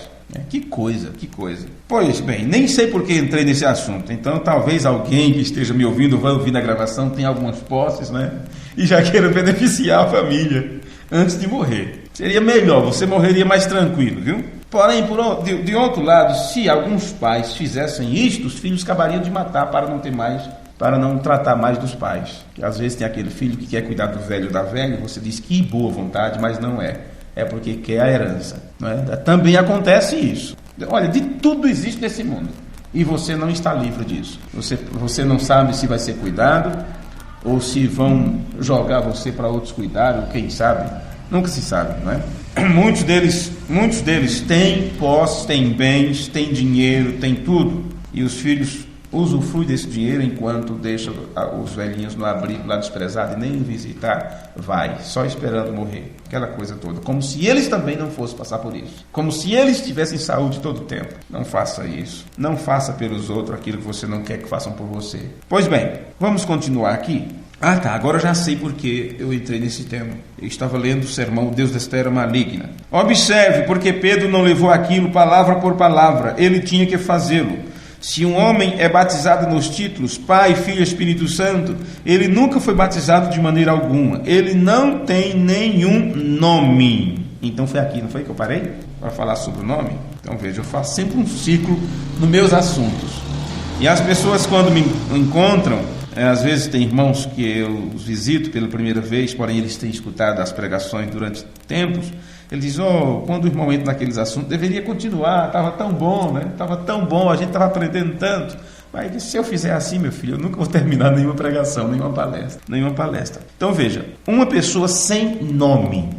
Que coisa. Pois bem, nem sei por que entrei nesse assunto. Então talvez alguém que esteja me ouvindo, vai ouvir na gravação, tenha algumas posses, né? E já queira beneficiar a família antes de morrer. Seria melhor, você morreria mais tranquilo, viu? Porém, de outro lado, se alguns pais fizessem isto, os filhos acabariam de matar para não tratar mais dos pais. Que às vezes tem aquele filho que quer cuidar do velho ou da velha, você diz que boa vontade, mas não é. É porque quer a herança, não é? Também acontece isso. Olha, de tudo existe nesse mundo. E você não está livre disso. Você não sabe se vai ser cuidado ou se vão jogar você para outros cuidarem, ou quem sabe. Nunca se sabe, não é? Muitos deles têm posse, têm bens, têm dinheiro, têm tudo. E os filhos usufruem desse dinheiro enquanto deixam os velhinhos no abrigo lá desprezado e nem visitar, vai, só esperando morrer. Aquela coisa toda. Como se eles também não fossem passar por isso. Como se eles tivessem saúde todo o tempo. Não faça isso. Não faça pelos outros aquilo que você não quer que façam por você. Pois bem, vamos continuar aqui. Agora eu já sei porque eu entrei nesse tema. Eu estava lendo o sermão O Deus desta Era Maligna. Observe, porque Pedro não levou aquilo palavra por palavra. Ele tinha que fazê-lo. Se um homem é batizado nos títulos Pai, Filho e Espírito Santo, ele nunca foi batizado de maneira alguma. Ele não tem nenhum nome. Então foi aqui, não foi que eu parei? Para falar sobre o nome? Então veja, eu faço sempre um ciclo nos meus assuntos. E as pessoas quando me encontram, às vezes tem irmãos que eu os visito pela primeira vez, porém eles têm escutado as pregações durante tempos. Ele diz, quando o irmão entra naqueles assuntos, deveria continuar, estava tão bom, né? Estava tão bom, a gente estava aprendendo tanto. Mas se eu fizer assim, meu filho, eu nunca vou terminar nenhuma pregação, nenhuma palestra. Então veja, uma pessoa sem nome,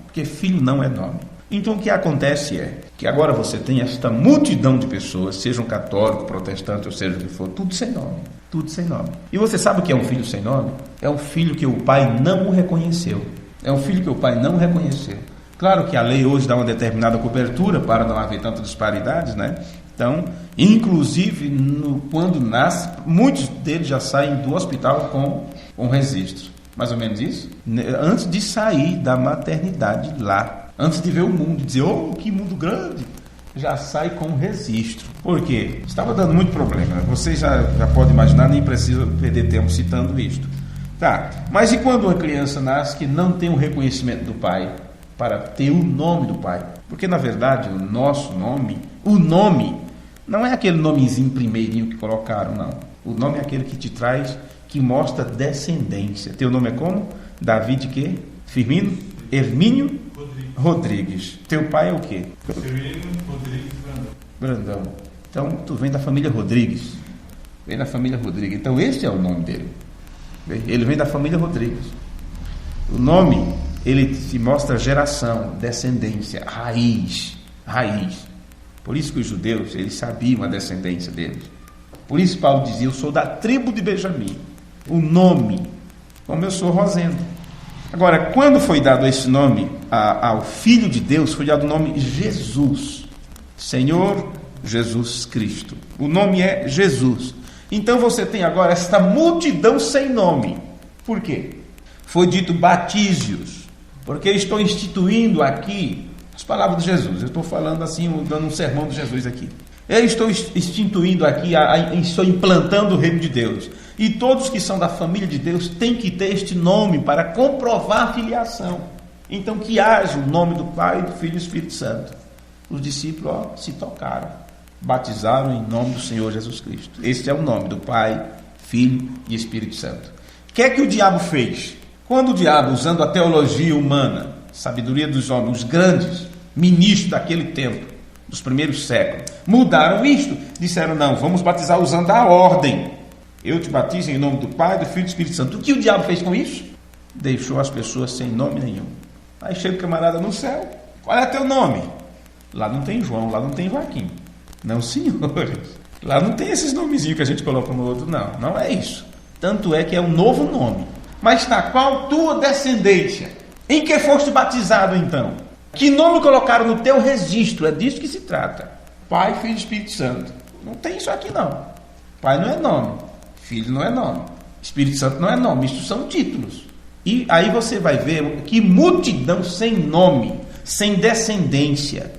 porque filho não é nome. Então o que acontece é que agora você tem esta multidão de pessoas, sejam católicos, protestantes, ou seja o que for, tudo sem nome. E você sabe o que é um filho sem nome? É um filho que o pai não o reconheceu. Claro que a lei hoje dá uma determinada cobertura para não haver tantas disparidades, né? Então, inclusive, quando nasce, muitos deles já saem do hospital com registro. Mais ou menos isso? Antes de sair da maternidade lá, antes de ver o mundo, dizer, que mundo grande, já sai com registro. Por quê? Estava dando muito problema. Você já pode imaginar, nem precisa perder tempo citando isto. Mas e quando uma criança nasce que não tem o reconhecimento do pai para ter o nome do pai? Porque, na verdade, o nosso nome, não é aquele nomezinho primeirinho que colocaram, não. O nome é aquele que te traz, que mostra descendência. Teu nome é como? Davi de quê? Firmino? Hermínio? Rodrigues. Teu pai é o quê? Firmino Rodrigues Brandão. Então, tu vem da família Rodrigues. Então, esse é o nome dele. Ele vem da família Rodrigues. O nome, ele te mostra geração, descendência, raiz. Por isso que os judeus, eles sabiam a descendência deles. Por isso Paulo dizia, eu sou da tribo de Benjamim. O nome, como eu sou Rosendo. Agora, quando foi dado esse nome ao Filho de Deus, foi dado o nome Jesus. Senhor Jesus Cristo. O nome é Jesus. Então você tem agora esta multidão sem nome. Por quê? Foi dito batízios, porque eu estou instituindo aqui as palavras de Jesus. Eu estou falando assim, dando um sermão de Jesus aqui. Eu estou instituindo aqui, estou implantando o reino de Deus. E todos que são da família de Deus têm que ter este nome para comprovar a filiação. Então que haja o nome do Pai, do Filho e do Espírito Santo. Os discípulos se tocaram. Batizaram em nome do Senhor Jesus Cristo. Este é o nome do Pai, Filho e Espírito Santo. O que é que o diabo fez? Quando o diabo, usando a teologia humana, sabedoria dos homens, os grandes ministros daquele tempo, dos primeiros séculos, mudaram isto, disseram, não, vamos batizar usando a ordem. Eu te batizo em nome do Pai, do Filho e do Espírito Santo. O que o diabo fez com isso? Deixou as pessoas sem nome nenhum. Aí chega o camarada no céu, qual é teu nome? Lá não tem João, lá não tem Joaquim. Não, senhores. Lá não tem esses nomezinhos que a gente coloca no outro, não. Não é isso. Tanto é que é um novo nome. Mas qual tua descendência? Em que foste batizado, então? Que nome colocaram no teu registro? É disso que se trata. Pai, Filho e Espírito Santo. Não tem isso aqui, não. Pai não é nome. Filho não é nome. Espírito Santo não é nome. Isso são títulos. E aí você vai ver que multidão sem nome, sem descendência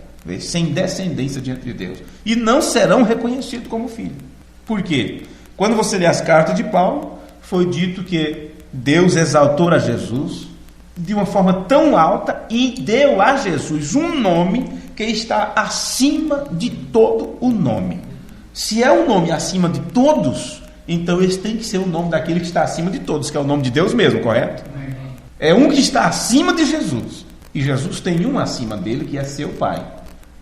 diante de Deus, e não serão reconhecidos como filho. Por quê? Quando você lê as cartas de Paulo, foi dito que Deus exaltou a Jesus de uma forma tão alta e deu a Jesus um nome que está acima de todo o nome. Se é um nome acima de todos, então esse tem que ser o nome daquele que está acima de todos, que é o nome de Deus mesmo, correto? É um que está acima de Jesus. E Jesus tem um acima dele, que é seu Pai.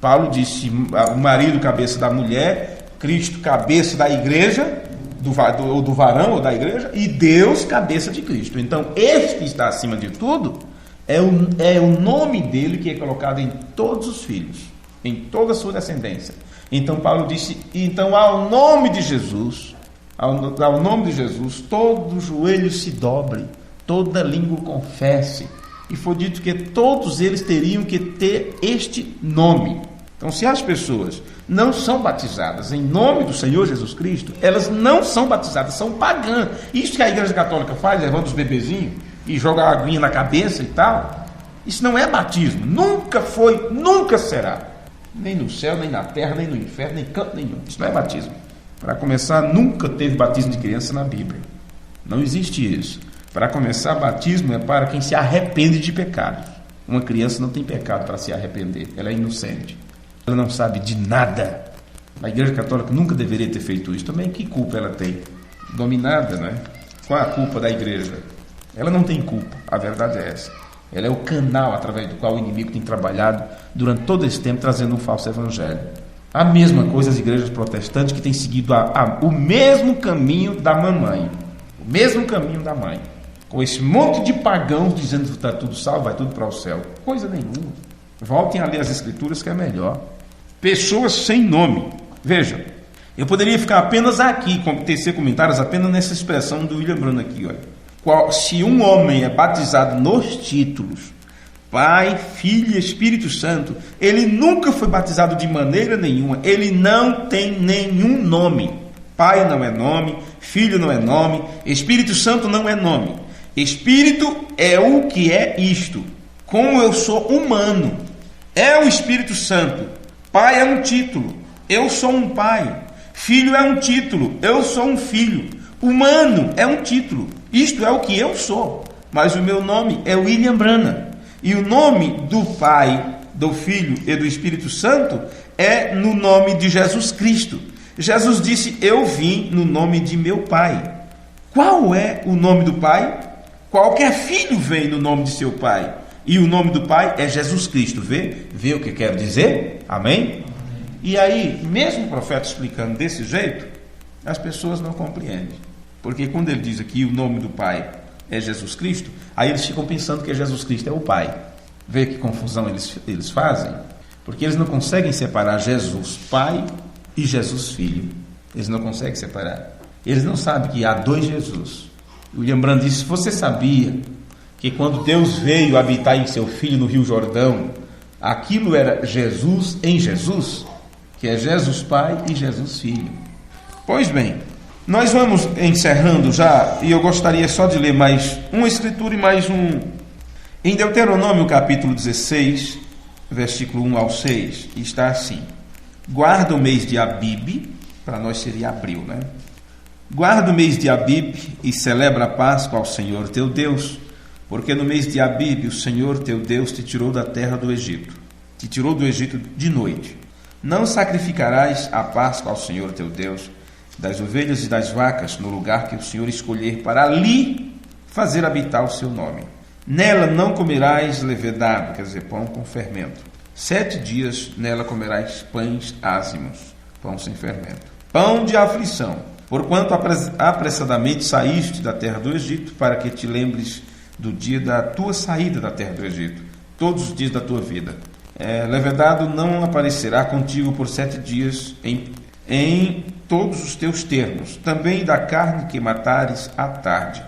Paulo disse, o marido cabeça da mulher, Cristo, cabeça da igreja, do varão ou da igreja, e Deus, cabeça de Cristo. Então, este que está acima de tudo é o nome dele que é colocado em todos os filhos, em toda a sua descendência. Então, Paulo disse, então ao nome de Jesus, todo joelho se dobre, toda língua confesse. E foi dito que todos eles teriam que ter este nome. Então, se as pessoas não são batizadas em nome do Senhor Jesus Cristo, elas não são batizadas, são pagãs. Isso que a Igreja Católica faz, levando os bebezinhos e joga a aguinha na cabeça e tal, isso não é batismo. Nunca foi, nunca será. Nem no céu, nem na terra, nem no inferno, nem canto nenhum. Isso não é batismo. Para começar, nunca teve batismo de criança na Bíblia. Não existe isso. Para começar, batismo é para quem se arrepende de pecados. Uma criança não tem pecado para se arrepender. Ela é inocente. Ela não sabe de nada. A Igreja Católica nunca deveria ter feito isso. Também que culpa ela tem? Dominada, né? Qual a culpa da Igreja? Ela não tem culpa. A verdade é essa. Ela é o canal através do qual o inimigo tem trabalhado durante todo esse tempo, trazendo um falso evangelho. A mesma coisa as igrejas protestantes que têm seguido o mesmo caminho da mamãe. O mesmo caminho da mãe. Com esse monte de pagãos dizendo que está tudo salvo, vai tudo para o céu. Coisa nenhuma. Voltem a ler as escrituras que é melhor. Pessoas sem nome. Veja, eu poderia ficar apenas aqui, tecer comentários apenas nessa expressão do William Branham aqui, olha. Se um homem é batizado nos títulos Pai, Filho e Espírito Santo, ele nunca foi batizado de maneira nenhuma, ele não tem nenhum nome. Pai não é nome, Filho não é nome, Espírito Santo não é nome. Espírito é o que é isto. Como eu sou humano, é o Espírito Santo. Pai é um título, eu sou um pai. Filho é um título, eu sou um filho. Humano é um título, isto é o que eu sou. Mas o meu nome é William Branham. E o nome do Pai, do Filho e do Espírito Santo é no nome de Jesus Cristo. Jesus disse, eu vim no nome de meu Pai. Qual é o nome do Pai? Qualquer filho vem no nome de seu Pai. E o nome do Pai é Jesus Cristo. Vê o que quero dizer? Amém? E aí, mesmo o profeta explicando desse jeito, as pessoas não compreendem. Porque quando ele diz aqui o nome do Pai é Jesus Cristo, aí eles ficam pensando que Jesus Cristo é o Pai. Vê que confusão eles fazem? Porque eles não conseguem separar Jesus Pai e Jesus Filho. Eles não conseguem separar. Eles não sabem que há dois Jesus. William Branham disse, você sabia que quando Deus veio habitar em seu Filho no Rio Jordão, aquilo era Jesus em Jesus? Que é Jesus Pai e Jesus Filho. Pois bem, nós vamos encerrando já, e eu gostaria só de ler mais uma escritura e mais um. Em Deuteronômio capítulo 16, versículo 1 ao 6, está assim: guarda o mês de Abib, para nós seria abril, né? Guarda o mês de Abib e celebra a Páscoa ao Senhor teu Deus, porque no mês de Abib o Senhor teu Deus te tirou da terra do Egito, te tirou do Egito de noite. Não sacrificarás a Páscoa ao Senhor teu Deus das ovelhas e das vacas no lugar que o Senhor escolher para ali fazer habitar o seu nome. Nela não comerás levedado, quer dizer, pão com fermento. 7 dias nela comerás pães ázimos, pão sem fermento. Pão de aflição, porquanto apressadamente saíste da terra do Egito, para que te lembres do dia da tua saída da terra do Egito, todos os dias da tua vida. Levedado não aparecerá contigo por 7 dias em todos os teus termos, também da carne que matares à tarde.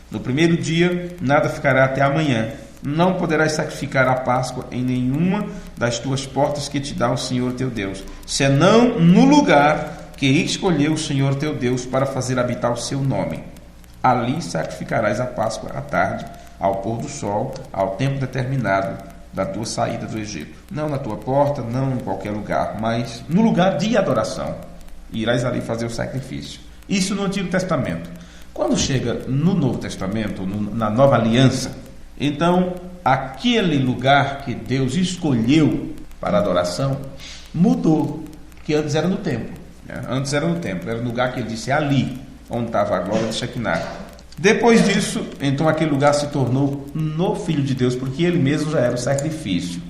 No primeiro dia nada ficará até amanhã. Não poderás sacrificar a Páscoa em nenhuma das tuas portas que te dá o Senhor teu Deus, senão no lugar que escolheu o Senhor teu Deus para fazer habitar o seu nome. Ali sacrificarás a Páscoa à tarde, ao pôr do sol, ao tempo determinado da tua saída do Egito. Não na tua porta, não em qualquer lugar, mas no lugar de adoração. Irás ali fazer o sacrifício. Isso no Antigo Testamento. Quando chega no Novo Testamento, na Nova Aliança, então aquele lugar que Deus escolheu para adoração mudou, que antes era no templo. Antes era no templo, era no lugar que ele disse, ali onde estava a glória de Shekinah. Depois disso, então aquele lugar se tornou no Filho de Deus, porque ele mesmo já era o sacrifício.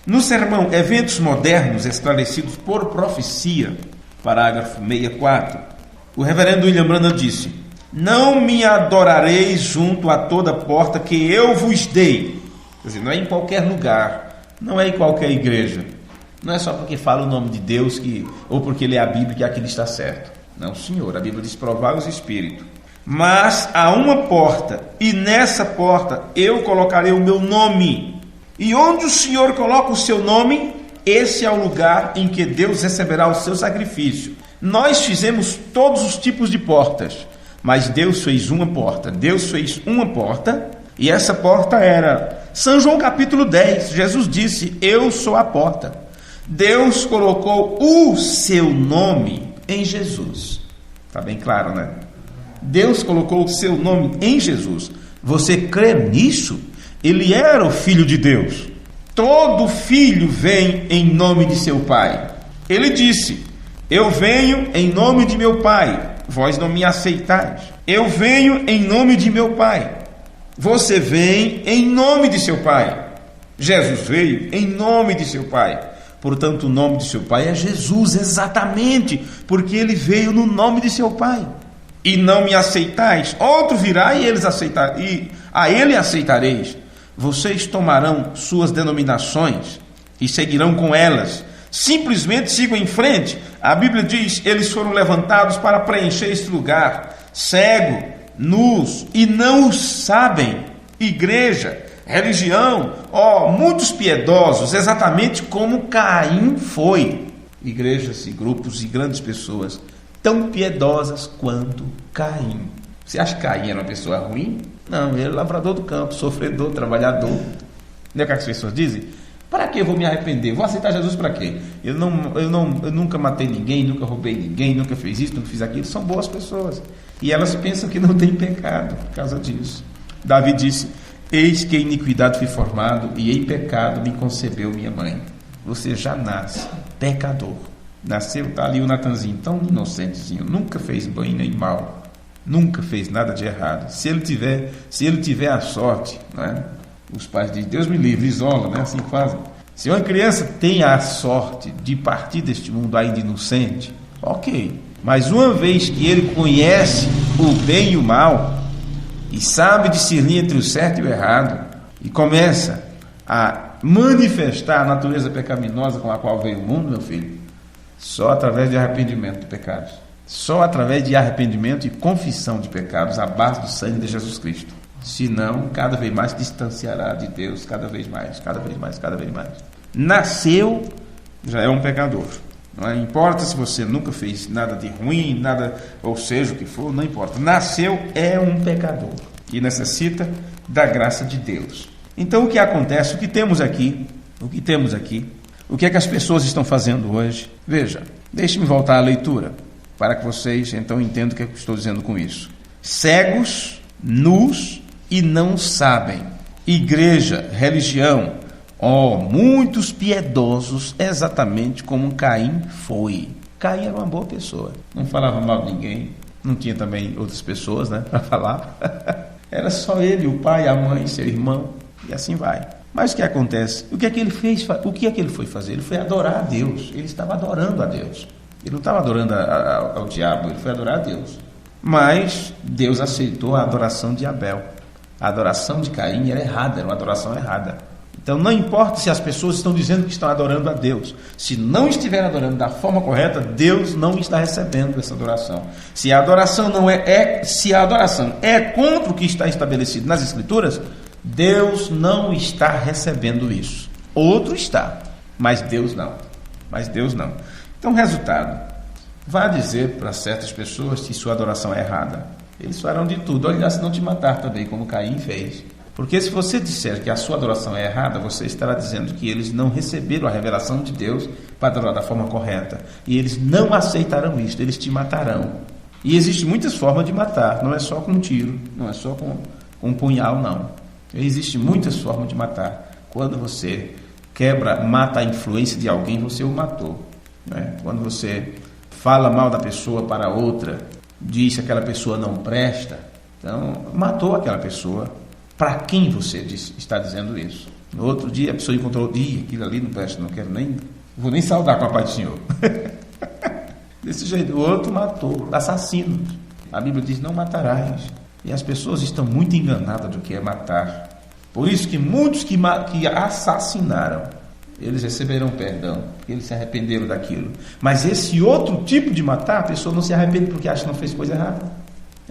No sermão Eventos Modernos Esclarecidos por Profecia, parágrafo 64. O reverendo William Branham disse: não me adorareis junto a toda porta que eu vos dei. Quer dizer, não é em qualquer lugar, não é em qualquer igreja. Não é só porque fala o nome de Deus ou porque lê a Bíblia que aquilo está certo. Não, senhor, a Bíblia diz: provai os espíritos. Mas há uma porta, e nessa porta eu colocarei o meu nome. E onde o Senhor coloca o seu nome, esse é o lugar em que Deus receberá o seu sacrifício. Nós fizemos todos os tipos de portas, mas Deus fez uma porta. Deus fez uma porta, e essa porta era São João capítulo 10. Jesus disse: eu sou a porta. Deus colocou o seu nome em Jesus. Está bem claro, né? Deus colocou o seu nome em Jesus. Você crê nisso? Ele era o Filho de Deus. Todo filho vem em nome de seu pai. Ele disse: eu venho em nome de meu pai, vós não me aceitais. Eu venho em nome de meu pai. Você vem em nome de seu pai. Jesus veio em nome de seu pai. Portanto, o nome de seu pai é Jesus, exatamente, porque ele veio no nome de seu pai. E não me aceitais, outro virá e a ele aceitareis. Vocês tomarão suas denominações e seguirão com elas. Simplesmente sigam em frente. A Bíblia diz: eles foram levantados para preencher este lugar, cego, nus, e não o sabem. Igreja, religião, muitos piedosos, exatamente como Caim foi. Igrejas e grupos e grandes pessoas tão piedosas quanto Caim. Você acha que Caim era uma pessoa ruim? Não, ele era lavrador do campo, sofredor, trabalhador. Não é o que as pessoas dizem? Para que eu vou me arrepender? Vou aceitar Jesus para quê? Eu nunca matei ninguém, nunca roubei ninguém, nunca fiz isso, nunca fiz aquilo. São boas pessoas. E elas pensam que não tem pecado por causa disso. Davi disse: eis que em iniquidade fui formado, e em pecado me concebeu minha mãe. Você já nasce pecador. Nasceu, está ali o Natanzinho, tão inocentezinho, nunca fez bem nem mal, nunca fez nada de errado. Se ele tiver a sorte, né? Os pais dizem: Deus me livre, isola, né? Assim fazem. Se uma criança tem a sorte de partir deste mundo ainda inocente, ok. Mas uma vez que ele conhece o bem e o mal, e sabe discernir entre o certo e o errado, e começa a manifestar a natureza pecaminosa com a qual veio o mundo, meu filho, só através de arrependimento de pecados. Só através de arrependimento e confissão de pecados, à base do sangue de Jesus Cristo. Senão, cada vez mais distanciará de Deus, cada vez mais. Nasceu, já é um pecador. Não importa se você nunca fez nada de ruim, nada, ou seja o que for, não importa. Nasceu, é um pecador e necessita da graça de Deus. Então, o que acontece? O que temos aqui? O que é que as pessoas estão fazendo hoje? Veja, deixe-me voltar à leitura, para que vocês então entendam o que eu estou dizendo com isso. Cegos, nus e não sabem. Igreja, religião, muitos piedosos, exatamente como Caim foi. Caim era uma boa pessoa, não falava mal de ninguém, não tinha também outras pessoas, né, para falar. Era só ele, o pai, a mãe, seu irmão, e assim vai. Mas o que acontece? O que é que ele fez? O que é que ele foi fazer? Ele foi adorar a Deus. Ele estava adorando a Deus. Ele não estava adorando ao diabo, ele foi adorar a Deus. Mas Deus aceitou a adoração de Abel. A adoração de Caim era errada, era uma adoração errada. Então não importa se as pessoas estão dizendo que estão adorando a Deus. Se não estiver adorando da forma correta, Deus não está recebendo essa adoração. Se a adoração é contra o que está estabelecido nas Escrituras, Deus não está recebendo isso. Outro está, mas Deus não. Então, resultado, vá dizer para certas pessoas que sua adoração é errada. Eles farão de tudo, olha, se não te matar também, como Caim fez. Porque se você disser que a sua adoração é errada, você estará dizendo que eles não receberam a revelação de Deus para adorar da forma correta. E eles não aceitarão isto, eles te matarão. E existem muitas formas de matar, não é só com um tiro, não é só com um punhal, não. Existem muitas formas de matar. Quando você mata a influência de alguém, você o matou, né? Quando você fala mal da pessoa para outra, diz que aquela pessoa não presta, então matou aquela pessoa. Para quem você está dizendo isso? No outro dia a pessoa encontrou, aquilo ali não presta, não quero nem, vou nem saudar com a paz do Senhor. Desse jeito. O outro matou, assassinos. A Bíblia diz, não matarás. E as pessoas estão muito enganadas do que é matar. Por isso que muitos que assassinaram, eles receberão perdão, porque eles se arrependeram daquilo. Mas esse outro tipo de matar, a pessoa não se arrepende porque acha que não fez coisa errada.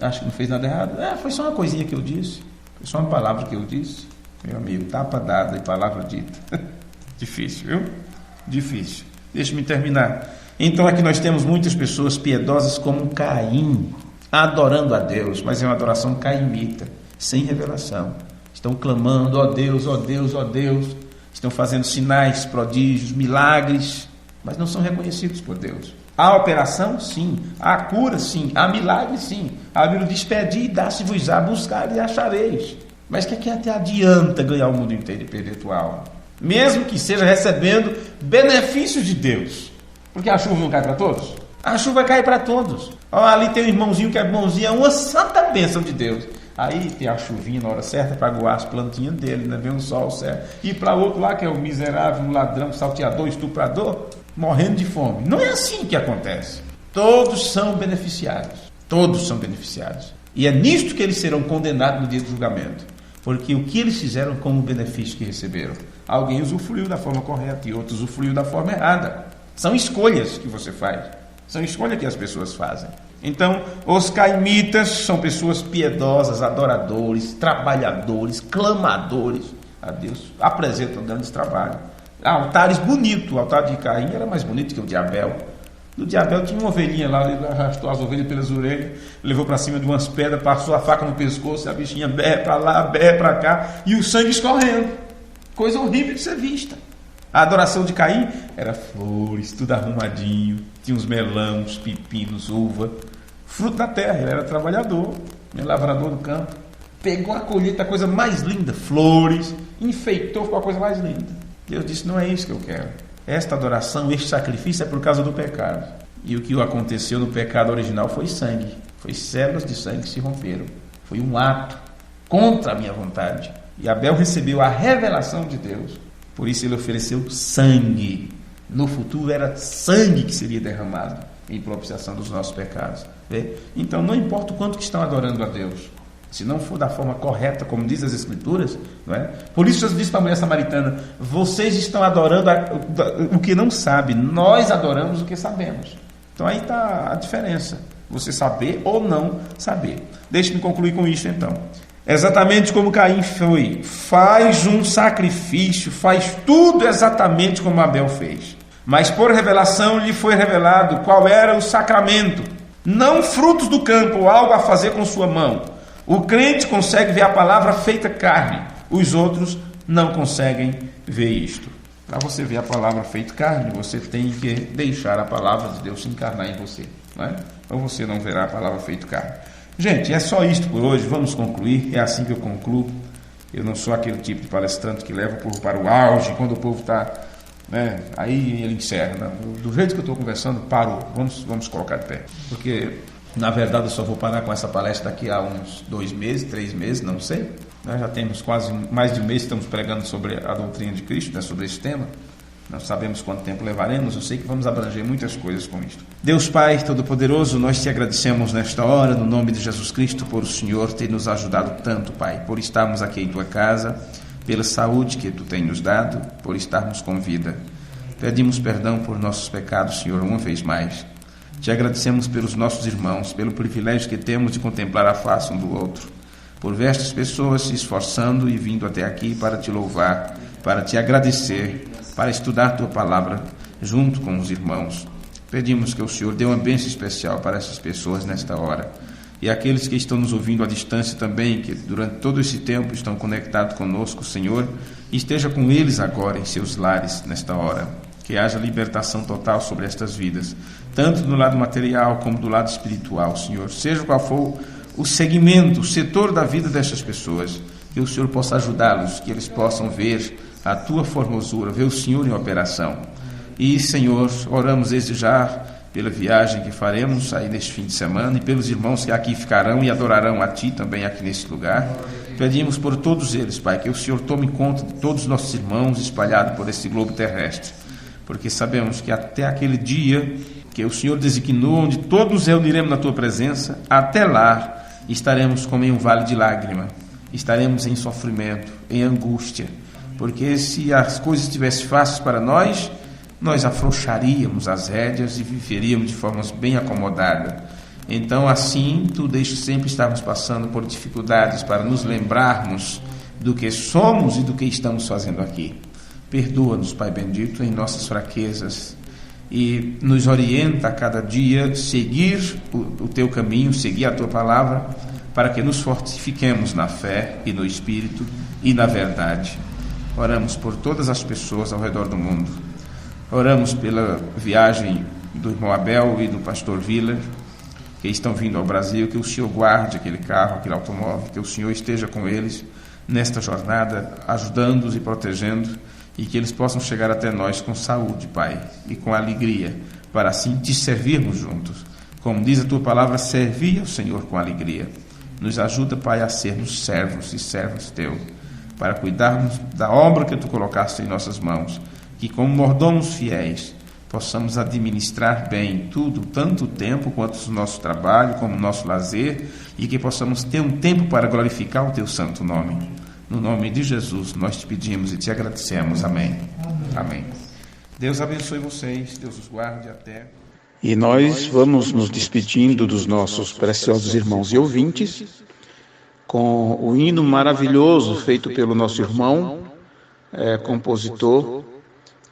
Acha que não fez nada errado. Foi só uma coisinha que eu disse. Foi só uma palavra que eu disse. Meu amigo, tapa dada e palavra dita. Difícil, viu? Difícil. Deixa-me terminar. Então aqui nós temos muitas pessoas piedosas como Caim, adorando a Deus, mas é uma adoração caimita, sem revelação. Estão clamando, ó Deus, ó Deus, ó Deus. Estão fazendo sinais, prodígios, milagres, mas não são reconhecidos por Deus. Há operação? Sim. Há cura? Sim. Há milagre? Sim. A Bíblia diz, pedi e dá-se-vos-á, buscar e achareis. Mas o que até adianta ganhar o mundo inteiro e perder tua alma? Mesmo que seja recebendo benefícios de Deus. Porque a chuva não cai para todos? A chuva cai para todos. Ali tem um irmãozinho que é bonzinho, é uma santa bênção de Deus. Aí tem a chuvinha na hora certa para aguar as plantinhas dele, né? Vem um sol certo. E para outro lá, que é o miserável, um ladrão, salteador, estuprador, morrendo de fome. Não é assim que acontece. Todos são beneficiados. Todos são beneficiados. E é nisto que eles serão condenados no dia do julgamento. Porque o que eles fizeram como benefício que receberam? Alguém usufruiu da forma correta e outro usufruiu da forma errada. São escolhas que você faz. São escolhas que as pessoas fazem. Então, os caimitas são pessoas piedosas, adoradores, trabalhadores, clamadores a Deus. Apresentam grandes trabalhos. Altares bonitos. O altar de Caim era mais bonito que o de Abel. No de Abel tinha uma ovelhinha lá, ele arrastou as ovelhas pelas orelhas, levou para cima de umas pedras, passou a faca no pescoço, e a bichinha berra para lá, berra para cá, e o sangue escorrendo. Coisa horrível de ser vista. A adoração de Caim era flores, tudo arrumadinho, tinha uns melões, pepinos, uva, fruto da terra. Ele era trabalhador, lavrador do campo. Pegou a colheita, a coisa mais linda, flores, enfeitou, ficou a coisa mais linda. Deus disse, não é isso que eu quero. Esta adoração, este sacrifício é por causa do pecado. E o que aconteceu no pecado original foi sangue. Foi células de sangue que se romperam. Foi um ato contra a minha vontade. E Abel recebeu a revelação de Deus. Por isso ele ofereceu sangue. No futuro era sangue que seria derramado em propiciação dos nossos pecados. Vê? Então não importa o quanto que estão adorando a Deus. Se não for da forma correta, como diz as Escrituras, não é? Por isso Jesus disse para a mulher samaritana, vocês estão adorando o que não sabem, nós adoramos o que sabemos. Então aí está a diferença, você saber ou não saber. Deixe-me concluir com isso então. Exatamente como Caim foi, faz um sacrifício, faz tudo exatamente como Abel fez. Mas por revelação lhe foi revelado qual era o sacramento, não frutos do campo, algo a fazer com sua mão. O crente consegue ver a palavra feita carne, os outros não conseguem ver isto. Para você ver a palavra feita carne, você tem que deixar a palavra de Deus se encarnar em você, não é? Ou você não verá a palavra feita carne. Gente, é só isto por hoje, vamos concluir, é assim que eu concluo. Eu não sou aquele tipo de palestrante que leva o povo para o auge, quando o povo está, né, aí ele encerra. Não. Do jeito que eu estou conversando, parou, vamos colocar de pé, porque na verdade eu só vou parar com essa palestra daqui a uns 2 meses, 3 meses, não sei. Nós já temos quase mais de um mês que estamos pregando sobre a doutrina de Cristo, né, sobre esse tema. Nós sabemos quanto tempo levaremos, eu sei que vamos abranger muitas coisas com isto. Deus Pai Todo-Poderoso, nós te agradecemos nesta hora, no nome de Jesus Cristo, por o Senhor ter nos ajudado tanto, Pai, por estarmos aqui em tua casa, pela saúde que tu tens nos dado, por estarmos com vida. Pedimos perdão por nossos pecados, Senhor, uma vez mais. Te agradecemos pelos nossos irmãos, pelo privilégio que temos de contemplar a face um do outro, por ver estas pessoas se esforçando e vindo até aqui para te louvar, para te agradecer, para estudar tua palavra junto com os irmãos. Pedimos que o Senhor dê uma bênção especial para essas pessoas nesta hora. E aqueles que estão nos ouvindo à distância também, que durante todo esse tempo estão conectados conosco, Senhor, esteja com eles agora em seus lares nesta hora. Que haja libertação total sobre estas vidas, tanto do lado material como do lado espiritual, Senhor. Seja qual for o segmento, o setor da vida destas pessoas, que o Senhor possa ajudá-los, que eles possam ver a tua formosura, ver o Senhor em operação. E, Senhor, oramos desde já pela viagem que faremos aí neste fim de semana e pelos irmãos que aqui ficarão e adorarão a Ti também aqui nesse lugar. Pedimos por todos eles, Pai, que o Senhor tome conta de todos os nossos irmãos espalhados por esse globo terrestre, porque sabemos que até aquele dia que o Senhor designou, onde todos reuniremos na tua presença. Até lá estaremos como em um vale de lágrima, estaremos em sofrimento, em angústia, porque se as coisas estivessem fáceis para nós afrouxaríamos as rédeas e viveríamos de forma bem acomodada. Então, assim, tu deixa sempre estarmos passando por dificuldades para nos lembrarmos do que somos e do que estamos fazendo aqui. Perdoa-nos, Pai bendito, em nossas fraquezas e nos orienta a cada dia seguir o teu caminho, seguir a tua palavra, para que nos fortifiquemos na fé e no Espírito e na verdade. Oramos por todas as pessoas ao redor do mundo. Oramos pela viagem do irmão Abel e do pastor Viller, que estão vindo ao Brasil, que o Senhor guarde aquele carro, aquele automóvel, que o Senhor esteja com eles nesta jornada, ajudando-os e protegendo, e que eles possam chegar até nós com saúde, Pai, e com alegria, para assim te servirmos juntos. Como diz a tua palavra, servi ao Senhor com alegria. Nos ajuda, Pai, a sermos servos e servos teu, para cuidarmos da obra que tu colocaste em nossas mãos, que como mordomos fiéis possamos administrar bem tudo, tanto o tempo quanto o nosso trabalho, como o nosso lazer, e que possamos ter um tempo para glorificar o teu santo nome. No nome de Jesus, nós te pedimos e te agradecemos. Amém. Amém. Deus abençoe vocês, Deus os guarde até. E nós vamos nos despedindo dos nossos preciosos irmãos e ouvintes com o hino maravilhoso feito pelo nosso irmão, compositor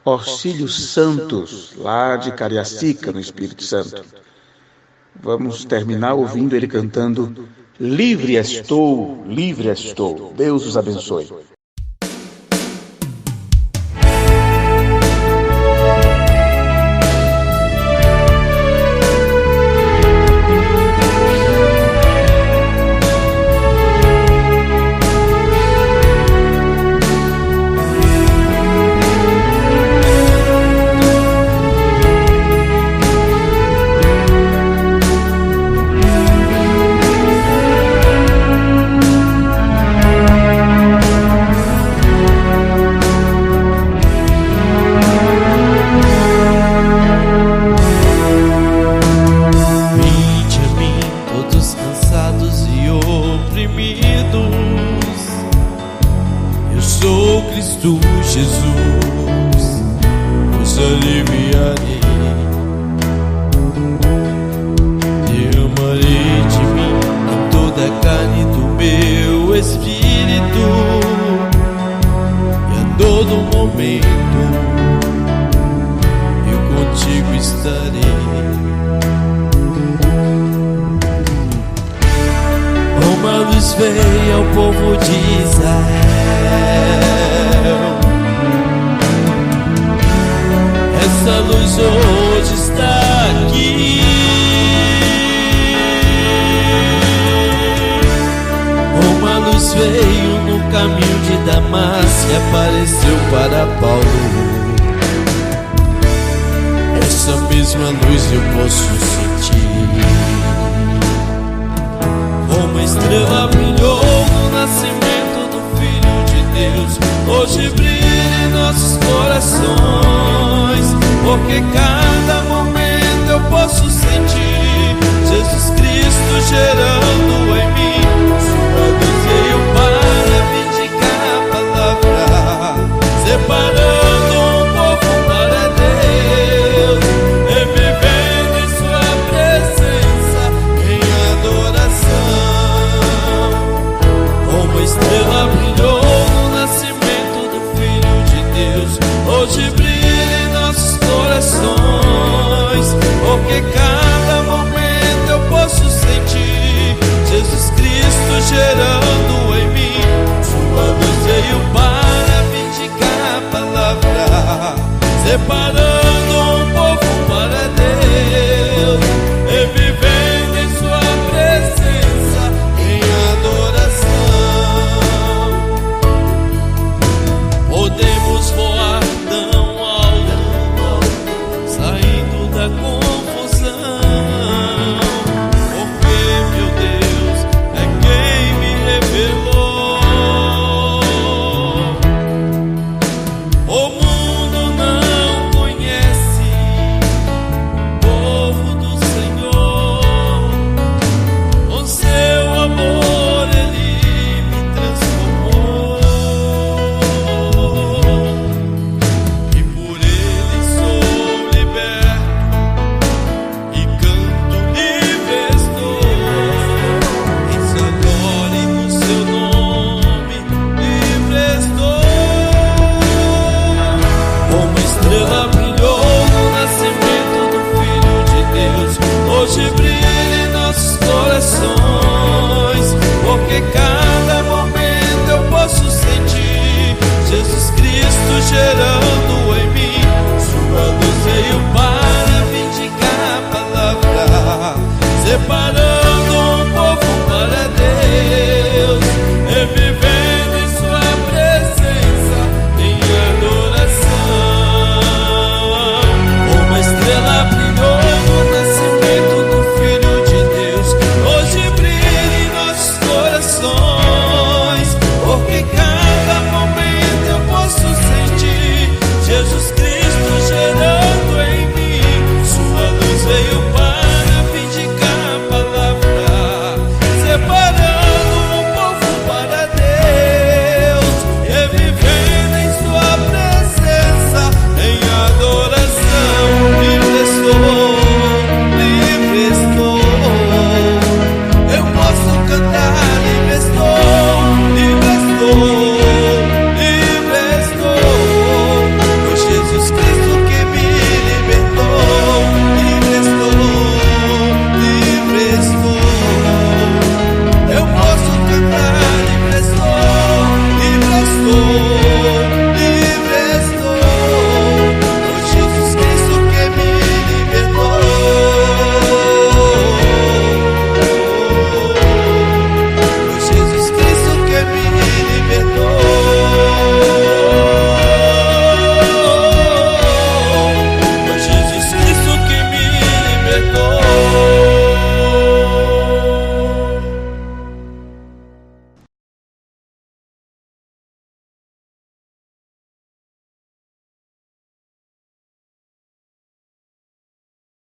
Orcílio Santos, lá de Cariacica, no Espírito Santo. Vamos terminar ouvindo ele cantando Livre estou, livre estou. Deus os abençoe. Jesus, vos aliviarei, derramarei de mim em toda a carne do meu espírito, e a todo momento eu contigo estarei. Uma luz veio ao povo de Israel. Essa luz hoje está aqui. Uma luz veio no caminho de Damasco e apareceu para Paulo. Essa mesma luz eu posso sentir. Uma estrela brilhou no nascimento do Filho de Deus. Hoje brilha em nossos corações, porque cada momento eu posso sentir Jesus Cristo gerando em mim sua luz veio para vindicar a palavra, separando um povo para Deus e vivendo em sua presença em adoração. Uma estrela brilhou no nascimento do Filho de Deus. Hoje brilha em nossos corações, porque cada momento eu posso sentir Jesus Cristo gerando em mim sua luz veio para vindicar a palavra, separando um povo para Deus e vivendo em sua presença em adoração. Podemos voar tão alto, saindo da